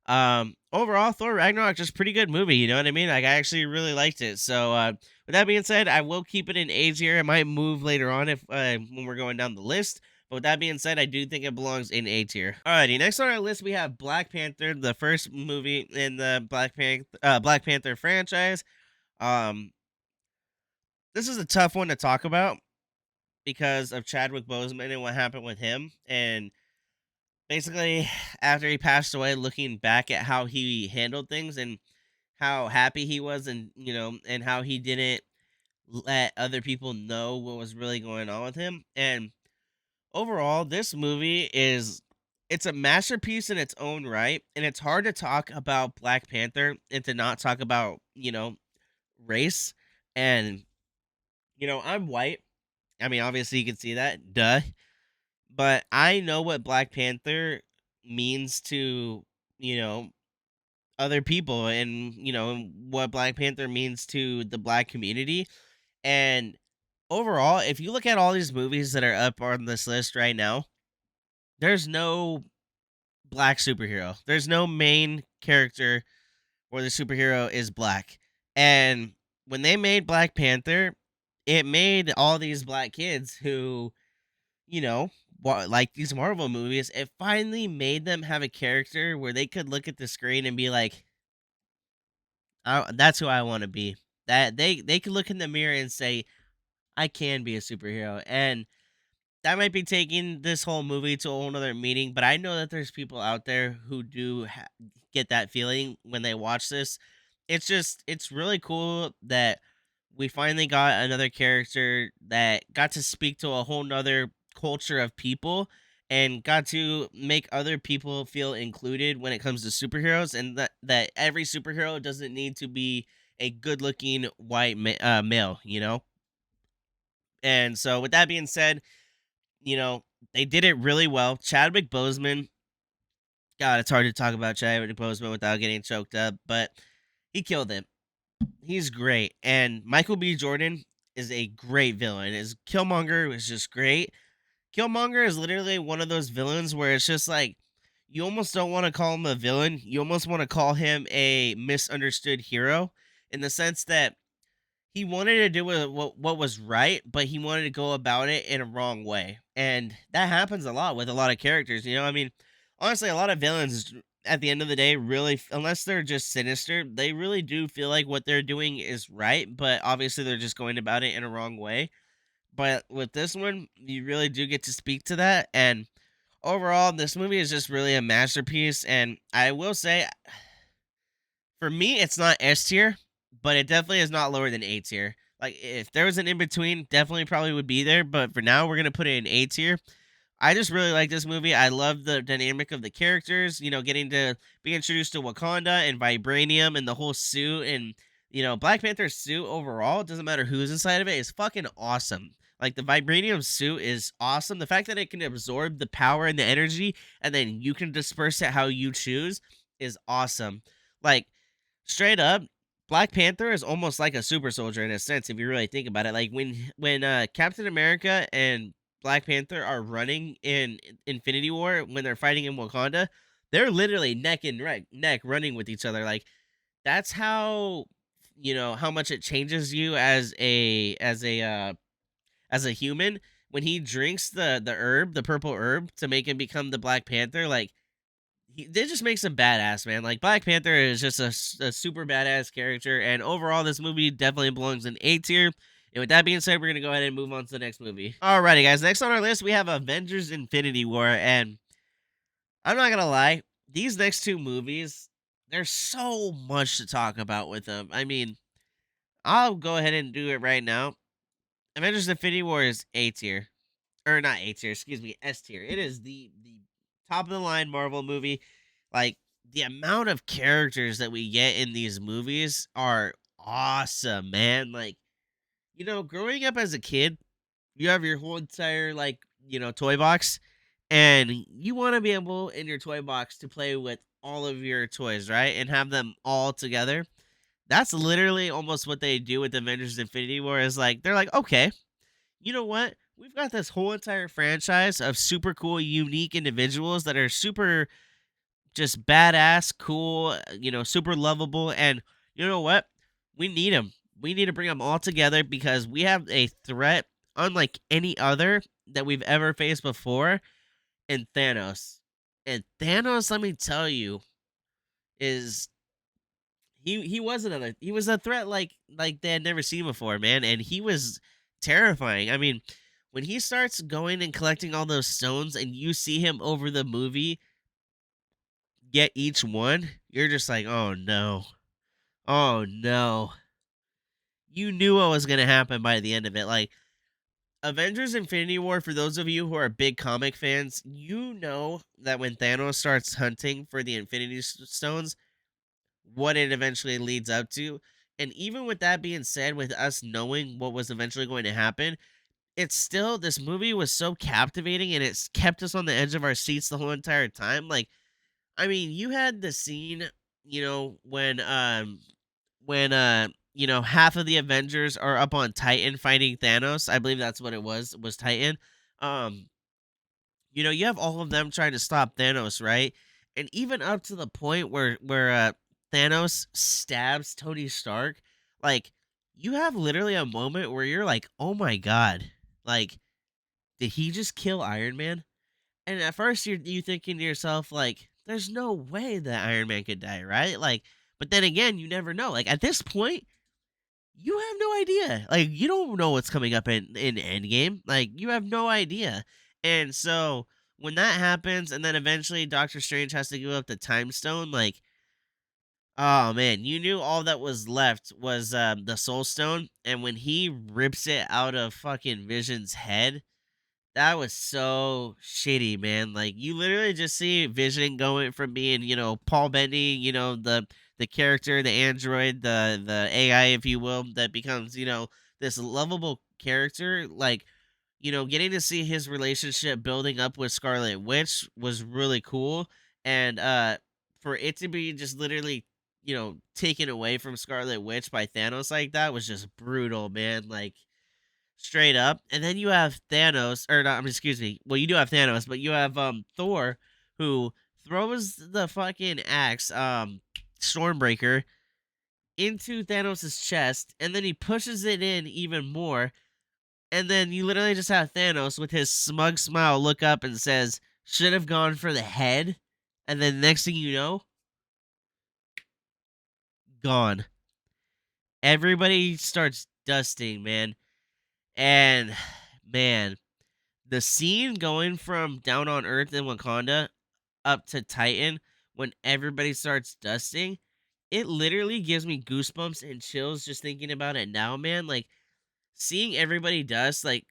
Overall, Thor Ragnarok just pretty good movie. You know what I mean? Like I actually really liked it. So with that being said, I will keep it in A tier. It might move later on if when we're going down the list. But with that being said, I do think it belongs in A tier. Alrighty, next on our list we have Black Panther, the first movie in the Black Panther franchise. Um, this is a tough one to talk about because of Chadwick Boseman and what happened with him. And basically, after he passed away, looking back at how he handled things and how happy he was, and and how he didn't let other people know what was really going on with him. And overall, this movie it's a masterpiece in its own right, and it's hard to talk about Black Panther and to not talk about, race. And I'm white. I mean, obviously you can see that, duh. But I know what Black Panther means to, you know, other people, and what Black Panther means to the black community. And overall, if you look at all these movies that are up on this list right now, there's no black superhero. There's no main character where the superhero is black. And when they made Black Panther, it made all these black kids who, you know, like these Marvel movies, it finally made them have a character where they could look at the screen and be like, that's who I want to be. That they could look in the mirror and say, I can be a superhero. And that might be taking this whole movie to a whole nother meeting, but I know that there's people out there who do get that feeling when they watch this. It's really cool that we finally got another character that got to speak to a whole nother culture of people and got to make other people feel included when it comes to superheroes, and that every superhero doesn't need to be a good looking white male, And so with that being said, they did it really well. Chadwick Boseman, God, it's hard to talk about Chadwick Boseman without getting choked up, but he killed it. He's great. And Michael B. Jordan is a great villain. His Killmonger was just great. Killmonger is literally one of those villains where it's just like you almost don't want to call him a villain. You almost want to call him a misunderstood hero in the sense that he wanted to do what was right, but he wanted to go about it in a wrong way. And that happens a lot with a lot of characters, I mean, honestly, a lot of villains at the end of the day really unless they're just sinister, they really do feel like what they're doing is right, but obviously they're just going about it in a wrong way. But with this one, you really do get to speak to that. And overall, this movie is just really a masterpiece. And I will say, for me, it's not S tier, but it definitely is not lower than A tier. Like, if there was an in between, definitely probably would be there. But for now, we're going to put it in A tier. I just really like this movie. I love the dynamic of the characters, getting to be introduced to Wakanda and Vibranium and the whole suit. And, Black Panther's suit overall, it doesn't matter who's inside of it, is fucking awesome. Like, the Vibranium suit is awesome. The fact that it can absorb the power and the energy and then you can disperse it how you choose is awesome. Like, straight up, Black Panther is almost like a super soldier in a sense if you really think about it. Like when Captain America and Black Panther are running in Infinity War when they're fighting in Wakanda, they're literally neck and neck running with each other. Like that's how how much it changes you as a human when he drinks the herb, the purple herb to make him become the Black Panther. Like they just makes him badass, man. Like Black Panther is just a super badass character, and overall, this movie definitely belongs in A tier. And with that being said, we're gonna go ahead and move on to the next movie. Alrighty, guys. Next on our list, we have Avengers: Infinity War, and I'm not gonna lie, these next two movies there's so much to talk about with them. I mean, I'll go ahead and do it right now. Avengers Infinity War is A tier. Or not A tier, excuse me, S tier. It is the top of the line Marvel movie. Like the amount of characters that we get in these movies are awesome, man. Like, growing up as a kid, you have your whole entire toy box, and you want to be able in your toy box to play with all of your toys, right? And have them all together. That's literally almost what they do with Avengers Infinity War is like they're like, "Okay, you know what? We've got this whole entire franchise of super cool, unique individuals that are super just badass, cool, super lovable. And you know what? We need them. We need to bring them all together because we have a threat unlike any other that we've ever faced before in Thanos. And Thanos, let me tell you, is he wasn't he was a threat like they had never seen before, man, and he was terrifying. I mean, when he starts going and collecting all those stones and you see him over the movie get each one, you're just like, "Oh no. Oh no." You knew what was going to happen by the end of it. Like Avengers Infinity War, for those of you who are big comic fans, you know that when Thanos starts hunting for the Infinity Stones, what it eventually leads up to. And even with that being said, with us knowing what was eventually going to happen, it's still this movie was so captivating and it's kept us on the edge of our seats the whole entire time. Like, I mean, you had the scene, when half of the Avengers are up on Titan fighting Thanos. I believe that's what it was Titan. Um, you have all of them trying to stop Thanos, right? And even up to the point where Thanos stabs Tony Stark, like you have literally a moment where you're like, "Oh my god. Like did he just kill Iron Man?" And at first you thinking to yourself like, "There's no way that Iron Man could die, right?" Like but then again, you never know. Like at this point, you have no idea. Like you don't know what's coming up in Endgame. Like you have no idea. And so when that happens, and then eventually Doctor Strange has to give up the Time Stone, like oh man, you knew all that was left was the Soul Stone, and when he rips it out of fucking Vision's head, that was so shitty, man. Like you literally just see Vision going from being, Paul Bettany, the character, the android, the AI, if you will, that becomes, this lovable character. Like, getting to see his relationship building up with Scarlet Witch was really cool. And for it to be just literally, taken away from Scarlet Witch by Thanos like that was just brutal, man. Like straight up. And then you have Thanos, or not, excuse me. Well, you do have Thanos, but you have Thor, who throws the fucking axe, Stormbreaker, into Thanos' chest, and then he pushes it in even more. And then you literally just have Thanos with his smug smile look up and says, "Should have gone for the head." And then next thing you know, gone. Everybody starts dusting, man. And man, the scene going from down on Earth in Wakanda up to Titan when everybody starts dusting, it literally gives me goosebumps and chills just thinking about it now, man. Like seeing everybody dust, like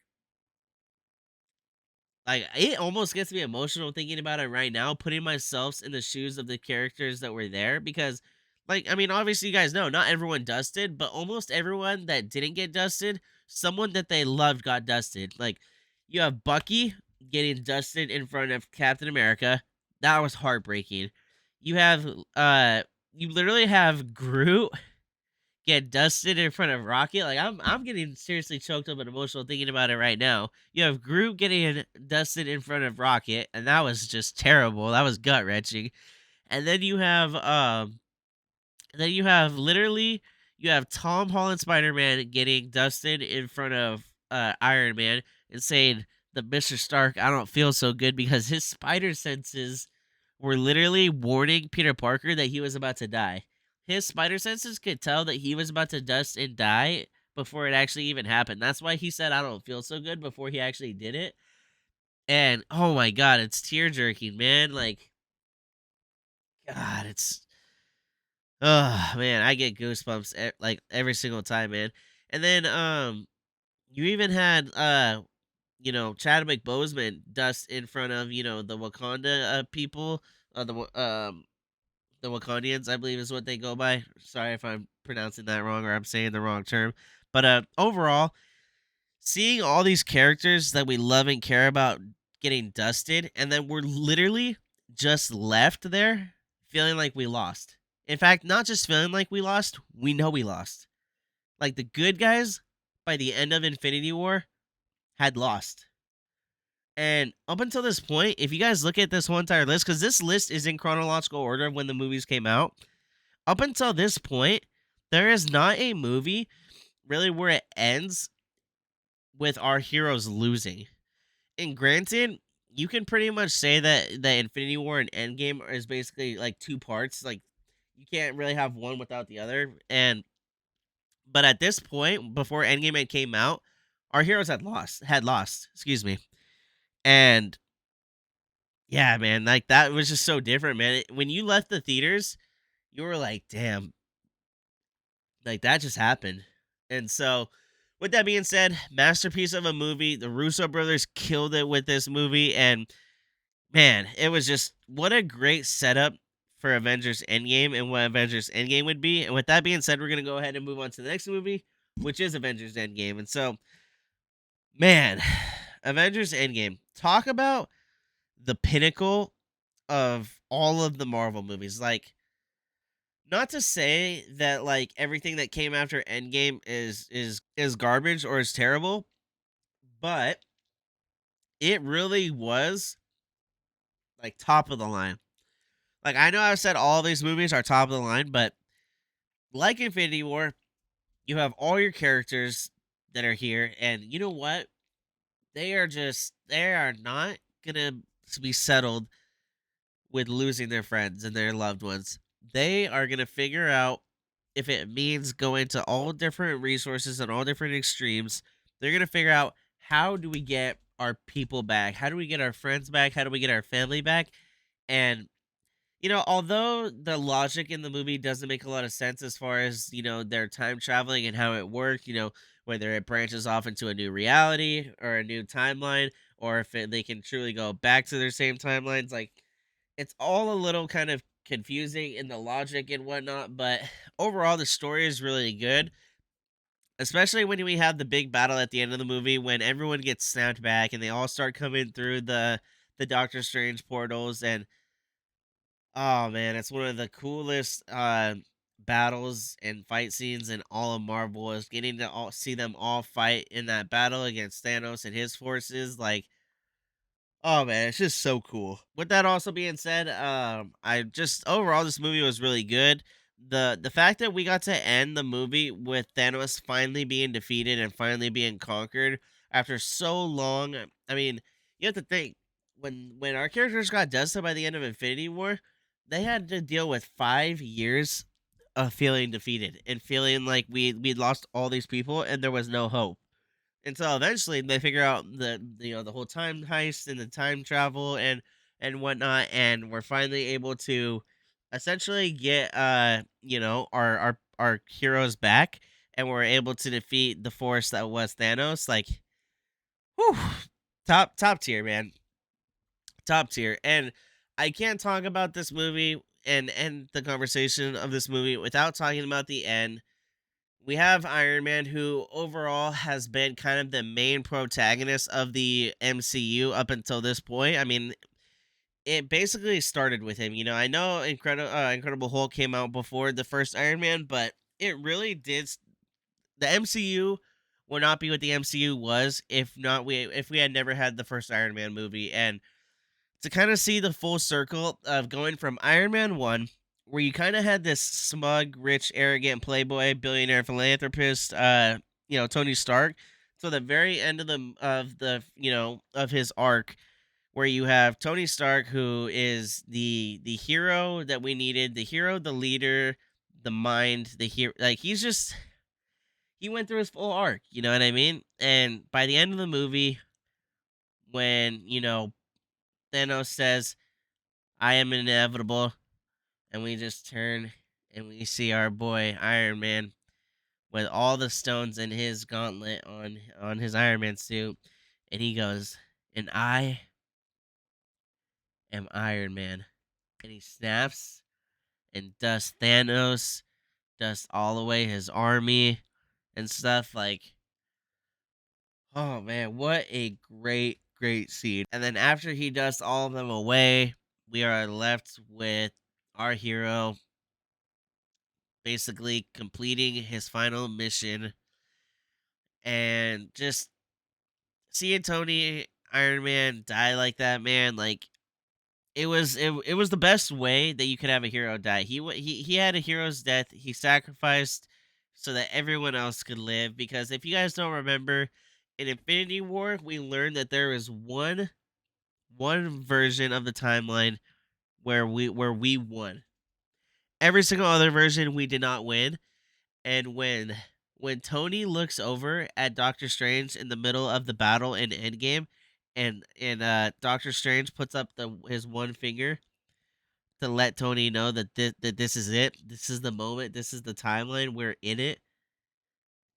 it almost gets me emotional thinking about it right now, putting myself in the shoes of the characters that were there because like I mean, obviously you guys know not everyone dusted, but almost everyone that didn't get dusted, someone that they loved got dusted. Like you have Bucky getting dusted in front of Captain America. That was heartbreaking. You have you literally have Groot get dusted in front of Rocket. Like I'm getting seriously choked up and emotional thinking about it right now. You have Groot getting dusted in front of Rocket, and that was just terrible. That was gut wrenching. And then you have literally you have Tom Holland Spider Man getting dusted in front of Iron Man and saying the Mr. Stark, I don't feel so good because his spider senses were literally warning Peter Parker that he was about to die. His spider senses could tell that he was about to dust and die before it actually even happened. That's why he said I don't feel so good before he actually did it. And oh my god, it's tear jerking, man. Like God, it's Oh man, I get goosebumps like every single time, man. And then you even had Chadwick Boseman dust in front of the Wakanda people, the Wakandians, I believe is what they go by. Sorry if I'm pronouncing that wrong or I'm saying the wrong term. But overall, seeing all these characters that we love and care about getting dusted, and then we're literally just left there feeling like we lost. In fact, not just feeling like we lost, we know we lost. Like the good guys by the end of Infinity War had lost. And up until this point, if you guys look at this whole entire list, because this list is in chronological order of when the movies came out, up until this point, there is not a movie really where it ends with our heroes losing. And granted, you can pretty much say that the Infinity War and Endgame is basically like two parts. Like you can't really have one without the other. And but at this point, before Endgame had came out, our heroes had lost. Excuse me. And yeah, man, like that was just so different, man. When you left the theaters, you were like, damn, like that just happened. And so, with that being said, masterpiece of a movie. The Russo brothers killed it with this movie, and man, it was just what a great setup for Avengers Endgame and what Avengers Endgame would be. And with that being said, we're gonna go ahead and move on to the next movie, which is Avengers Endgame. And so, man, Avengers Endgame. Talk about the pinnacle of all of the Marvel movies. Like, not to say that like everything that came after Endgame is garbage or is terrible, but it really was like top of the line. Like I know I've said all these movies are top of the line, but like Infinity War, you have all your characters that are here, and you know what? They are not gonna be settled with losing their friends and their loved ones. They are going to figure out if it means going to all different resources and all different extremes. They're going to figure out how do we get our people back? How do we get our friends back? How do we get our family back? And although the logic in the movie doesn't make a lot of sense as far as, their time traveling and how it worked, whether it branches off into a new reality or a new timeline, or if they can truly go back to their same timelines, like it's all a little kind of confusing in the logic and whatnot, but overall the story is really good. Especially when we have the big battle at the end of the movie when everyone gets snapped back and they all start coming through the Doctor Strange portals. And oh man, it's one of the coolest battles and fight scenes in all of Marvel, is getting to all see them all fight in that battle against Thanos and his forces. Like, oh man, it's just so cool. With that also being said, I just overall this movie was really good. The fact that we got to end the movie with Thanos finally being defeated and finally being conquered after so long. I mean, you have to think when our characters got dusted by the end of Infinity War, they had to deal with 5 years of feeling defeated and feeling like we'd lost all these people and there was no hope. Until eventually they figure out the whole time heist and the time travel and whatnot, and we're finally able to essentially get our heroes back, and we're able to defeat the force that was Thanos. Like, whew, top tier, man, top tier. And I can't talk about this movie and end the conversation of this movie without talking about the end. We have Iron Man, who overall has been kind of the main protagonist of the MCU up until this point. I mean, it basically started with him. I know Incredible Hulk came out before the first Iron Man, but it really did. The MCU would not be what the MCU was if we had never had the first Iron Man movie. And to kind of see the full circle of going from Iron Man 1, where you kind of had this smug, rich, arrogant playboy, billionaire philanthropist, Tony Stark, to the very end of his arc, where you have Tony Stark, who is the hero that we needed, the hero, the leader, the mind, the hero. Like, he went through his full arc, you know what I mean? And by the end of the movie, when Thanos says, "I am inevitable," and we just turn and we see our boy Iron Man with all the stones in his gauntlet on his Iron Man suit, and he goes, "And I am Iron Man," and he snaps and dusts Thanos, dusts all away his army and stuff like. Oh man, what a great scene. And then after he dusts all of them away, we are left with our hero basically completing his final mission and just seeing Tony Iron Man die like that, man, like it was the best way that you could have a hero die. He had a hero's death. He sacrificed so that everyone else could live because if you guys don't remember in Infinity War, we learned that there is one version of the timeline where we won. Every single other version we did not win. And when Tony looks over at Doctor Strange in the middle of the battle in Endgame, and Doctor Strange puts up his one finger to let Tony know that this is it, this is the moment, this is the timeline, we're in it.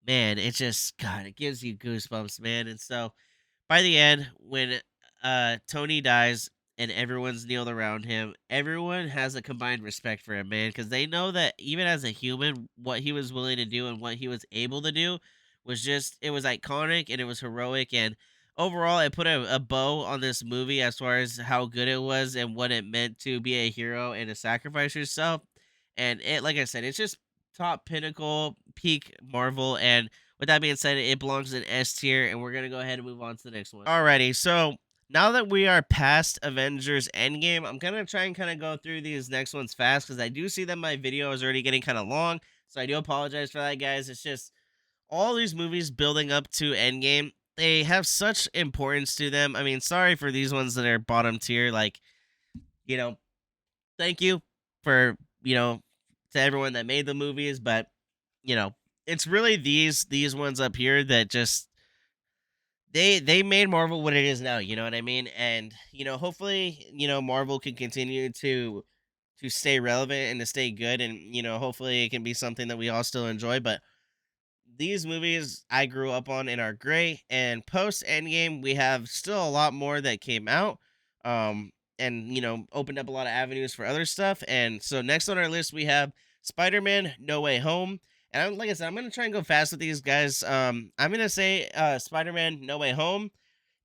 Man, it just God, it gives you goosebumps, man. And so by the end, when Tony dies and everyone's kneeled around him, everyone has a combined respect for him, man, because they know that even as a human, what he was willing to do and what he was able to do was just it was iconic and it was heroic and overall it put a bow on this movie as far as how good it was and what it meant to be a hero and to sacrifice yourself. And it like I said, it's just top pinnacle peak Marvel and with that being said, it belongs in S tier, and we're gonna go ahead and move on to the next one. Alrighty, so now that we are past Avengers Endgame, I'm gonna try and kind of go through these next ones fast because I do see that my video is already getting kind of long, so I do apologize for that, guys. It's just all these movies building up to Endgame, they have such importance to them. I mean, sorry for these ones that are bottom tier, like you know, thank you for to everyone that made the movies, but you know, it's really these ones up here that just they made Marvel what it is now, you know what I mean? And hopefully, Marvel can continue to stay relevant and to stay good and hopefully it can be something that we all still enjoy, but these movies I grew up on and are great. And post Endgame, we have still a lot more that came out, and opened up a lot of avenues for other stuff. And so next on our list, we have Spider-Man: No Way Home. And like I said, I'm gonna try and go fast with these guys. I'm gonna say Spider-Man: No Way Home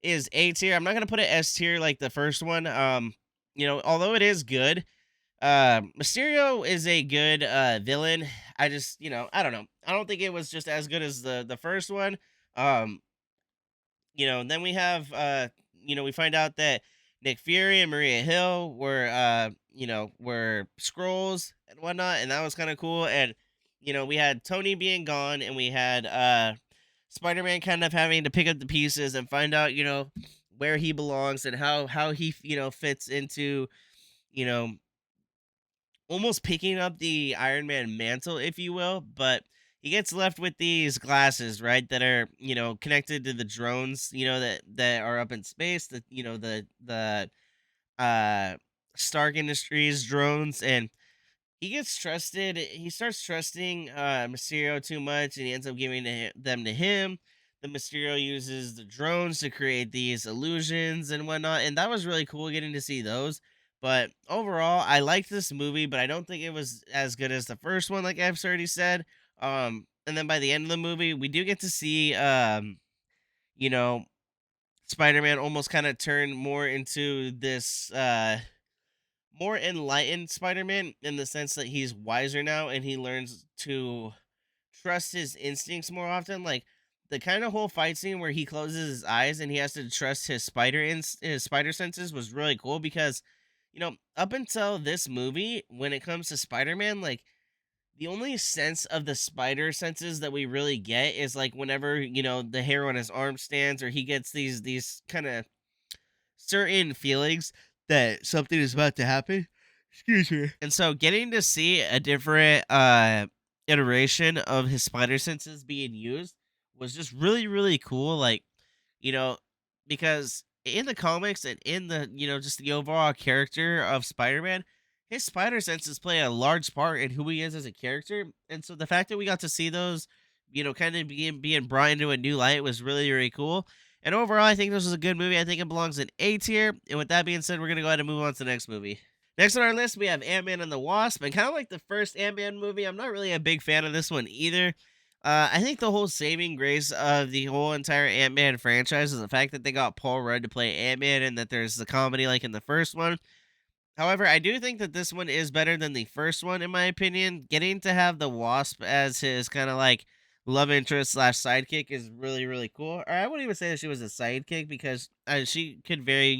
is A tier. I'm not gonna put it S tier like the first one. Although it is good, Mysterio is a good villain. I just, I don't know. I don't think it was just as good as the first one. Um, then we have we find out that Nick Fury and Maria Hill were scrolls and whatnot, and that was kind of cool. And we had Tony being gone, and we had Spider-Man kind of having to pick up the pieces and find out, where he belongs and how he fits into you know almost picking up the Iron Man mantle, if you will, but he gets left with these glasses, right, that are, connected to the drones, that are up in space, the uh Stark Industries drones, and he starts trusting Mysterio too much and he ends up giving them to him. The Mysterio uses the drones to create these illusions and whatnot, and that was really cool getting to see those. But overall, I liked this movie, but I don't think it was as good as the first one, like I've already said. And then by the end of the movie, we do get to see you know, Spider-Man almost kind of turn more into this more enlightened Spider-Man in the sense that he's wiser now and he learns to trust his instincts more often. Like the kind of whole fight scene where he closes his eyes and he has to trust his spider senses was really cool because up until this movie when it comes to Spider-Man, like the only sense of the spider senses that we really get is like whenever the hair on his arm stands or he gets these kind of certain feelings that something is about to happen. Excuse me. And so getting to see a different iteration of his spider senses being used was just really, really cool. Like, you know, because in the comics and in the, just the overall character of Spider-Man, his spider senses play a large part in who he is as a character, and so the fact that we got to see those, kind of being brought into a new light was really really cool. And overall, I think this was a good movie. I think it belongs in A tier. And with that being said, we're gonna go ahead and move on to the next movie. Next on our list, we have Ant-Man and the Wasp, and kind of like the first Ant-Man movie, I'm not really a big fan of this one either. I think the whole saving grace of the whole entire Ant-Man franchise is the fact that they got Paul Rudd to play Ant-Man, and that there's the comedy like in the first one. However, I do think that this one is better than the first one, in my opinion. Getting to have the Wasp as his kind of like love interest slash sidekick is really, really cool. Or I wouldn't even say that she was a sidekick because she could very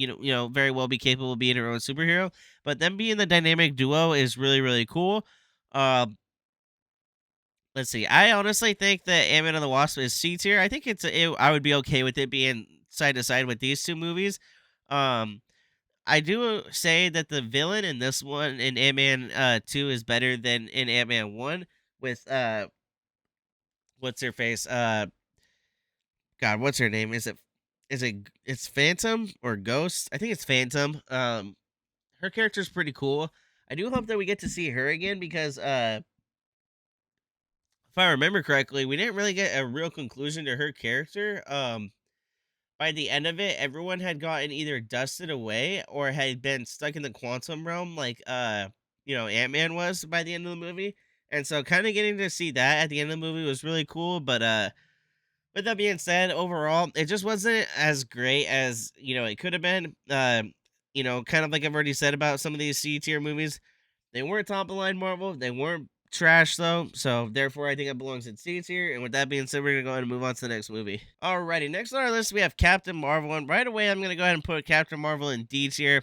well be capable of being her own superhero. But them being the dynamic duo is really, really cool. Um, let's see. I honestly think that Ant-Man and the Wasp is C tier. I think I would be okay with it being side to side with these two movies. Um, I do say that the villain in this one in Ant-Man 2 is better than in Ant-Man 1 with what's her face? God, what's her name? It's Phantom or Ghost? I think it's Phantom. Her character's pretty cool. I do hope that we get to see her again because if I remember correctly, we didn't really get a real conclusion to her character. By the end of it, everyone had gotten either dusted away or had been stuck in the quantum realm, like Ant Man was by the end of the movie. And so, kind of getting to see that at the end of the movie was really cool. But with that being said, overall, it just wasn't as great as it could have been. Kind of like I've already said about some of these C tier movies, they weren't top of the line Marvel. They weren't trash though, so therefore I think it belongs in C tier. And with that being said, we're gonna go ahead and move on to the next movie. Alrighty, next on our list we have Captain Marvel, and right away I'm gonna go ahead and put Captain Marvel in D tier.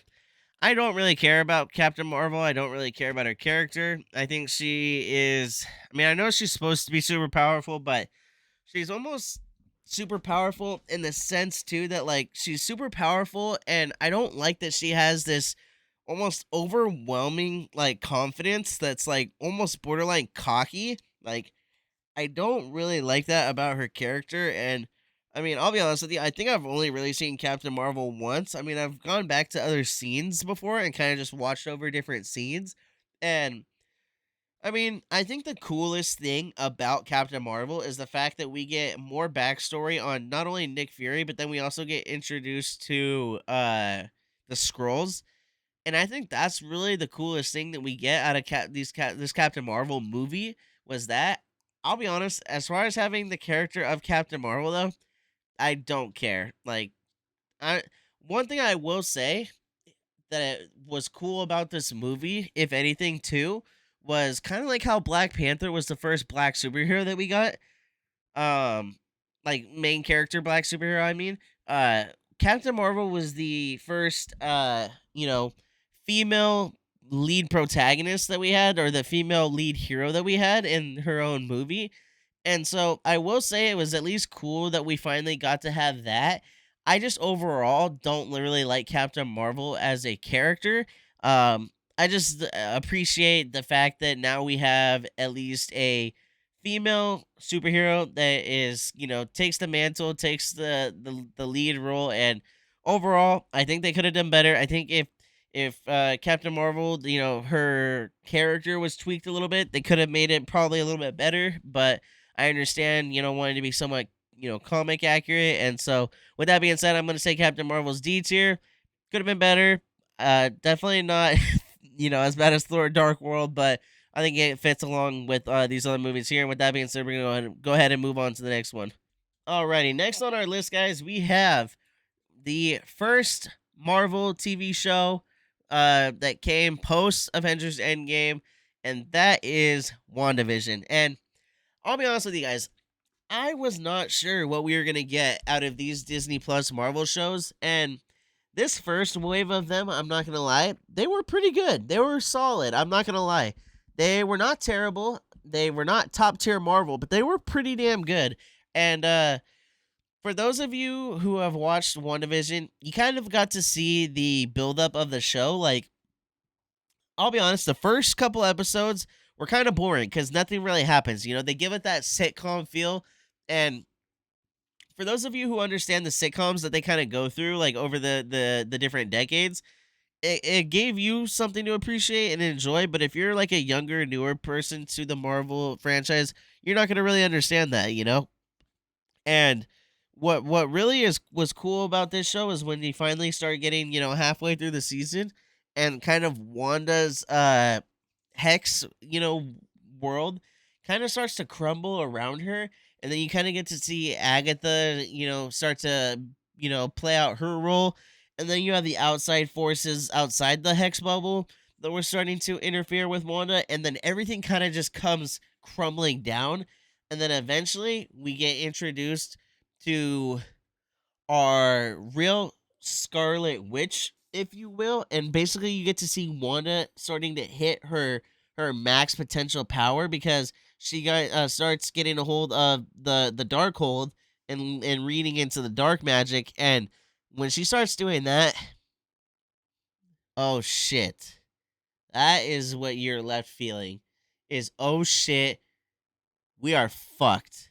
I don't really care about Captain Marvel. I don't really care about her character. I think she is. I mean, I know she's supposed to be super powerful, but she's almost super powerful in the sense too that like she's super powerful, and I don't like that she has this almost overwhelming like confidence that's like almost borderline cocky. Like I don't really like that about her character. And I mean, I'll be honest with you, I think I've only really seen Captain Marvel once. I mean, I've gone back to other scenes before and kind of just watched over different scenes. And I mean, I think the coolest thing about Captain Marvel is the fact that we get more backstory on not only Nick Fury, but then we also get introduced to the Skrulls. And I think that's really the coolest thing that we get out of this Captain Marvel movie was that. I'll be honest, as far as having the character of Captain Marvel though, I don't care. Like I one thing I will say that it was cool about this movie, if anything too, was kind of like how Black Panther was the first black superhero that we got. Um like main character black superhero, I mean. Uh Captain Marvel was the first female lead protagonist that we had, or the female lead hero that we had in her own movie. And so I will say it was at least cool that we finally got to have that. I just overall don't really like Captain Marvel as a character. I just appreciate the fact that now we have at least a female superhero that is, takes the mantle, takes the lead role. And overall, I think they could have done better. I think if Captain Marvel, her character was tweaked a little bit, they could have made it probably a little bit better. But I understand, wanting to be somewhat, comic accurate. And so, with that being said, I'm going to say Captain Marvel's D tier. Could have been better. Definitely not, as bad as Thor: Dark World, but I think it fits along with these other movies here. And with that being said, we're going to go ahead and move on to the next one. Alrighty, next on our list, guys, we have the first Marvel TV show that came post Avengers Endgame, and that is WandaVision. And I'll be honest with you guys, I was not sure what we were gonna get out of these Disney Plus Marvel shows, and this first wave of them, I'm not gonna lie, they were pretty good. They were solid. I'm not gonna lie. They were not terrible. They were not top tier Marvel, but they were pretty damn good. And for those of you who have watched WandaVision, you kind of got to see the buildup of the show. Like, I'll be honest, the first couple episodes were kind of boring because nothing really happens. They give it that sitcom feel. And for those of you who understand the sitcoms that they kind of go through, like over the different decades, it gave you something to appreciate and enjoy. But if you're like a younger, newer person to the Marvel franchise, you're not gonna really understand that, you know. And what really is was cool about this show is when you finally start getting, halfway through the season and kind of Wanda's hex, world kind of starts to crumble around her, and then you kind of get to see Agatha, start to, play out her role, and then you have the outside forces outside the hex bubble that were starting to interfere with Wanda, and then everything kind of just comes crumbling down, and then eventually we get introduced to our real Scarlet Witch, if you will, and basically you get to see Wanda starting to hit her max potential power because she got starts getting a hold of the dark hold and reading into the dark magic, and when she starts doing that, oh shit, that is what you're left feeling is, oh shit, we are fucked.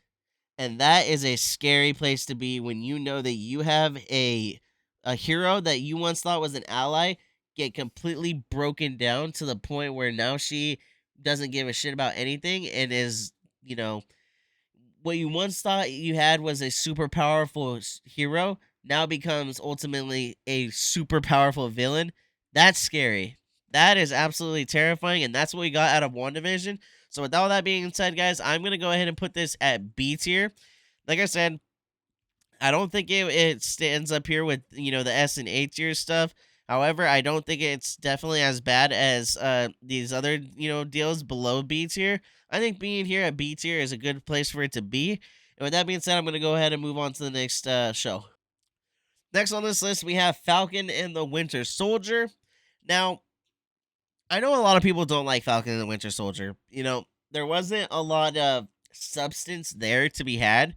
And that is a scary place to be when you know that you have a hero that you once thought was an ally get completely broken down to the point where now she doesn't give a shit about anything and is, you know, what you once thought you had was a super powerful hero now becomes ultimately a super powerful villain. That's scary. That is absolutely terrifying, and that's what we got out of WandaVision. So, with all that being said, guys, I'm going to go ahead and put this at B tier. Like I said, I don't think it stands up here with, the S and A tier stuff. However, I don't think it's definitely as bad as these other, deals below B tier. I think being here at B tier is a good place for it to be. And with that being said, I'm going to go ahead and move on to the next show. Next on this list, we have Falcon and the Winter Soldier. Now, I know a lot of people don't like Falcon and the Winter Soldier. There wasn't a lot of substance there to be had.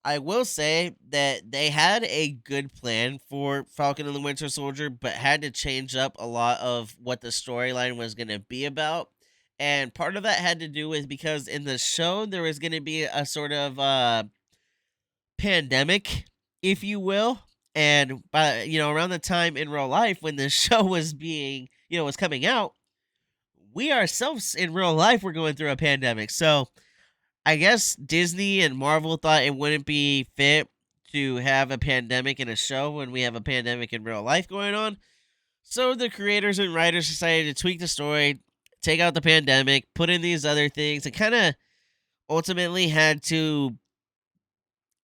I will say that they had a good plan for Falcon and the Winter Soldier, but had to change up a lot of what the storyline was going to be about. And part of that had to do with because in the show there was going to be a sort of pandemic, if you will. And by around the time in real life when the show was being was coming out, we ourselves in real life were going through a pandemic. So I guess Disney and Marvel thought it wouldn't be fit to have a pandemic in a show when we have a pandemic in real life going on. So the creators and writers decided to tweak the story, take out the pandemic, put in these other things, and kind of ultimately had to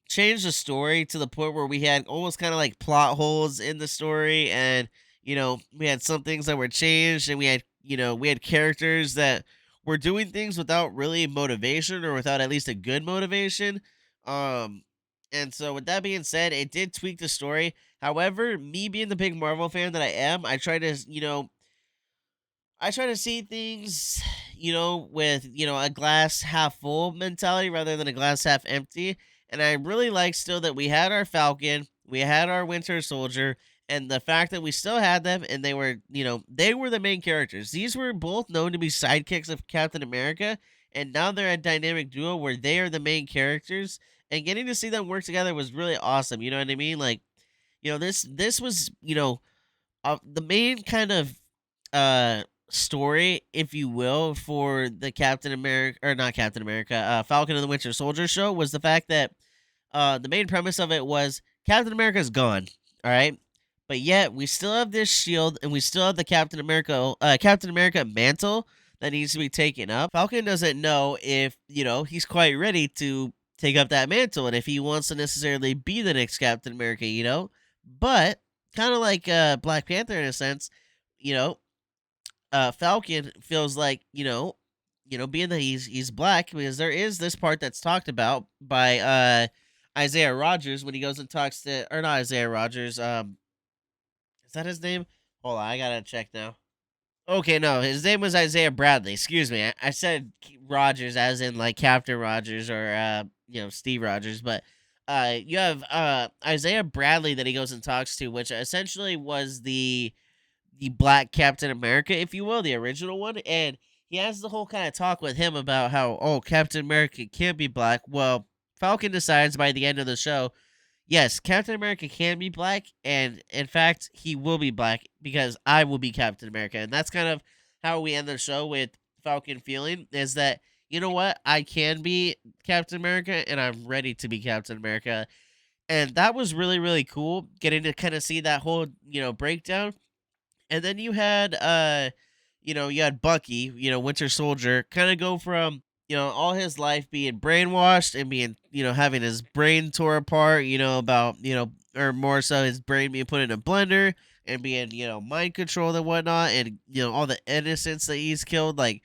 change the story to the point where we had almost kind of like plot holes in the story, and we had some things that were changed, and we had characters that were doing things without really motivation or without at least a good motivation. um and so with that being said, it did tweak the story. However, me being the big Marvel fan that I am, I try to see things, with, a glass half full mentality rather than a glass half empty. And I really like still that we had our Falcon, we had our Winter Soldier, and the fact that we still had them and they were the main characters. These were both known to be sidekicks of Captain America, and now they're a dynamic duo where they are the main characters. And getting to see them work together was really awesome. You know what I mean? Like, this was, the main kind of story, if you will, for the Captain America, or not Captain America, Falcon and the Winter Soldier show was the fact that the main premise of it was Captain America's gone, all right, but yet we still have this shield and we still have the Captain America mantle that needs to be taken up. Falcon doesn't know if he's quite ready to take up that mantle and if he wants to necessarily be the next Captain America, but kind of like Black Panther in a sense, you know, Falcon feels like being that he's black, because there is this part that's talked about by Isaiah Rogers when he goes and talks to, or not Isaiah Rogers, is that his name? Hold on, I gotta check now. Okay, no, his name was Isaiah Bradley. Excuse me, I said Rogers as in like Captain Rogers or Steve Rogers, but you have Isaiah Bradley that he goes and talks to, which essentially was the Black Captain America, if you will, the original one, and he has the whole kind of talk with him about how, oh, Captain America can't be black. Well, Falcon decides by the end of the show, yes, Captain America can be black, and in fact, he will be black because I will be Captain America, and that's kind of how we end the show with Falcon feeling is that you know what, I can be Captain America, and I'm ready to be Captain America, and that was really really cool getting to kind of see that whole breakdown. And then you had Bucky, Winter Soldier, kind of go from, all his life being brainwashed and being, having his brain tore apart, about, or more so his brain being put in a blender and being, mind controlled and whatnot. And, all the innocents that he's killed, like,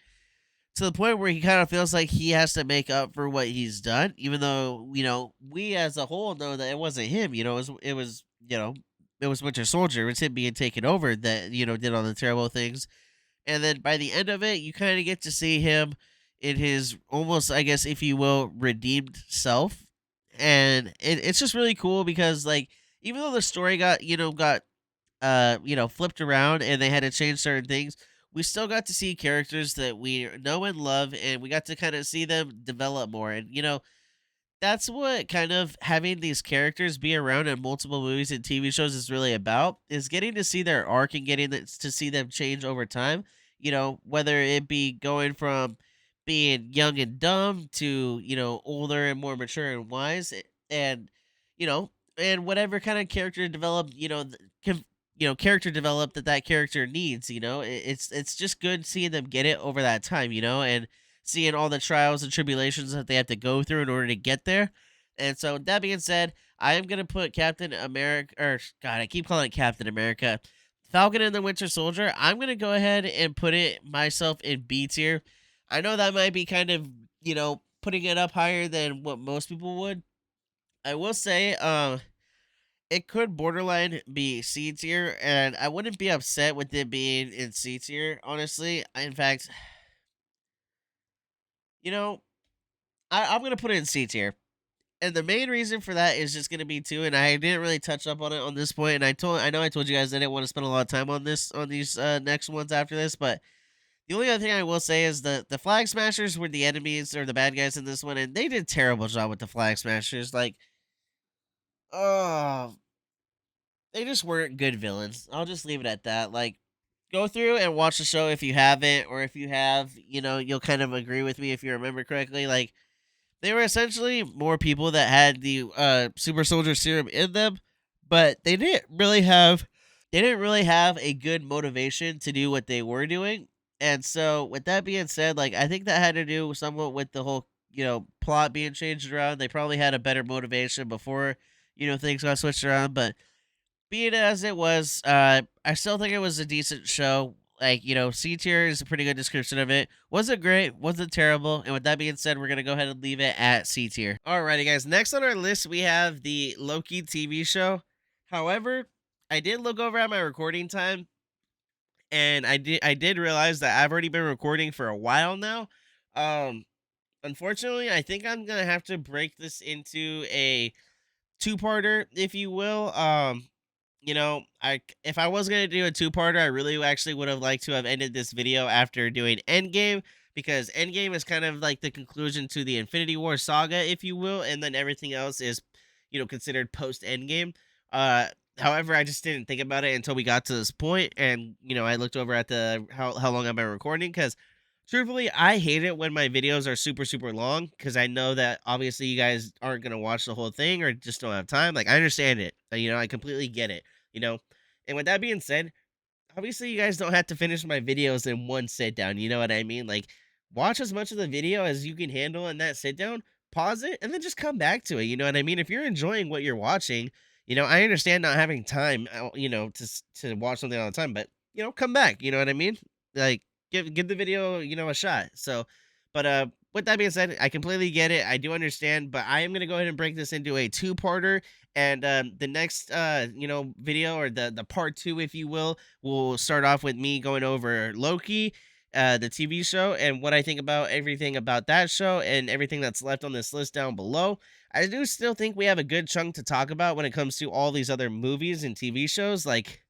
to the point where he kind of feels like he has to make up for what he's done, even though, we as a whole know that it wasn't him, it was Winter Soldier. It was him being taken over that, did all the terrible things. And then by the end of it, you kind of get to see him in his almost, I guess, if you will, redeemed self. And it's just really cool because, like, even though the story got flipped around and they had to change certain things, we still got to see characters that we know and love, and we got to kind of see them develop more. And, that's what kind of having these characters be around in multiple movies and TV shows is really about, is getting to see their arc and to see them change over time. Whether it be going from being young and dumb to, older and more mature and wise, and, you know, and whatever kind of character develop, character develop that character needs, it's just good seeing them get it over that time, and seeing all the trials and tribulations that they have to go through in order to get there. And so that being said, I am gonna put Captain America, or God, I keep calling it Captain America, Falcon and the Winter Soldier. I'm gonna go ahead and put it myself in B tier. I know that might be kind of putting it up higher than what most people would. I will say, it could borderline be C tier, and I wouldn't be upset with it being in C tier. Honestly, in fact, you know, I'm gonna put it in C tier. And the main reason for that is just gonna be too, and I didn't really touch up on it on this point, and I know I told you guys I didn't want to spend a lot of time on these next ones after this, but the only other thing I will say is the Flag Smashers were the enemies or the bad guys in this one, and they did a terrible job with the Flag Smashers. Like, oh, they just weren't good villains. I'll just leave it at that. Like, go through and watch the show if you haven't, or if you have, you'll kind of agree with me if you remember correctly. Like, they were essentially more people that had the super soldier serum in them, but they didn't really have a good motivation to do what they were doing. And so with that being said, like, I think that had to do somewhat with the whole, plot being changed around. They probably had a better motivation before, things got switched around, but be it as it was, I still think it was a decent show. Like, C tier is a pretty good description of it. Wasn't great, wasn't terrible. And with that being said, we're going to go ahead and leave it at C tier. Alrighty, guys. Next on our list, we have the Loki TV show. However, I did look over at my recording time, and I did realize that I've already been recording for a while now. Um, Unfortunately, I think I'm going to have to break this into a two-parter, if you will. If I was gonna do a two-parter, I really actually would have liked to have ended this video after doing Endgame, because Endgame is kind of like the conclusion to the Infinity War saga, if you will, and then everything else is, considered post Endgame. Uh, However, I just didn't think about it until we got to this point, and I looked over at the how long I've been recording, because truthfully, I hate it when my videos are super, super long, because I know that obviously you guys aren't going to watch the whole thing or just don't have time. Like, I understand it. I completely get it, you know? And with that being said, obviously you guys don't have to finish my videos in one sit down. You know what I mean? Like, watch as much of the video as you can handle in that sit down, pause it, and then just come back to it. You know what I mean? If you're enjoying what you're watching, I understand not having time, to watch something all the time, but, come back. You know what I mean? Like, give the video, a shot. So, but with that being said, I completely get it. I do understand, but I am gonna go ahead and break this into a two-parter. And the next video, or the part two, if you will start off with me going over Loki, the TV show, and what I think about everything about that show and everything that's left on this list down below. I do still think we have a good chunk to talk about when it comes to all these other movies and TV shows. Like,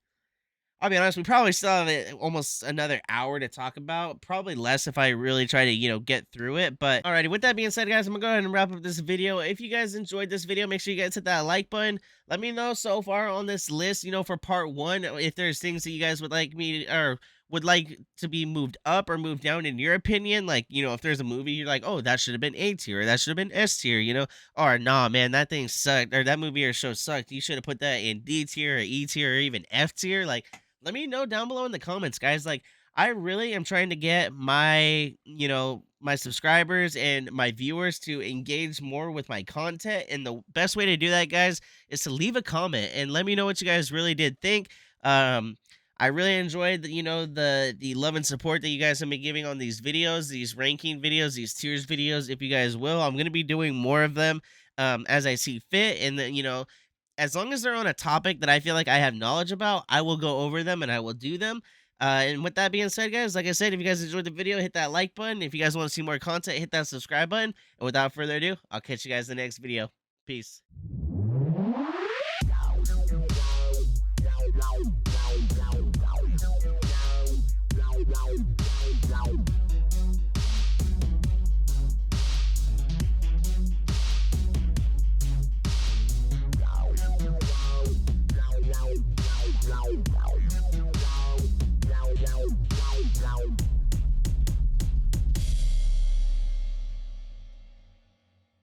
I'll be honest, we probably still have almost another hour to talk about. Probably less if I really try to, get through it. But alrighty, with that being said, guys, I'm gonna go ahead and wrap up this video. If you guys enjoyed this video, make sure you guys hit that like button. Let me know so far on this list, for part one, if there's things that you guys would like me or would like to be moved up or moved down in your opinion. Like, if there's a movie you're like, oh, that should have been A tier, or that should have been S tier, or nah, man, that thing sucked, or that movie or show sucked. You should have put that in D tier or E tier or even F tier. Like, let me know down below in the comments, guys. Like, I really am trying to get my subscribers and my viewers to engage more with my content. And the best way to do that, guys, is to leave a comment and let me know what you guys really did think. Um, I really enjoyed the love and support that you guys have been giving on these videos, these ranking videos, these tiers videos. If you guys will, I'm gonna be doing more of them as I see fit. And then, as long as they're on a topic that I feel like I have knowledge about, I will go over them and I will do them. And with that being said, guys, like I said, if you guys enjoyed the video, hit that like button. If you guys want to see more content, hit that subscribe button. And without further ado, I'll catch you guys in the next video. Peace.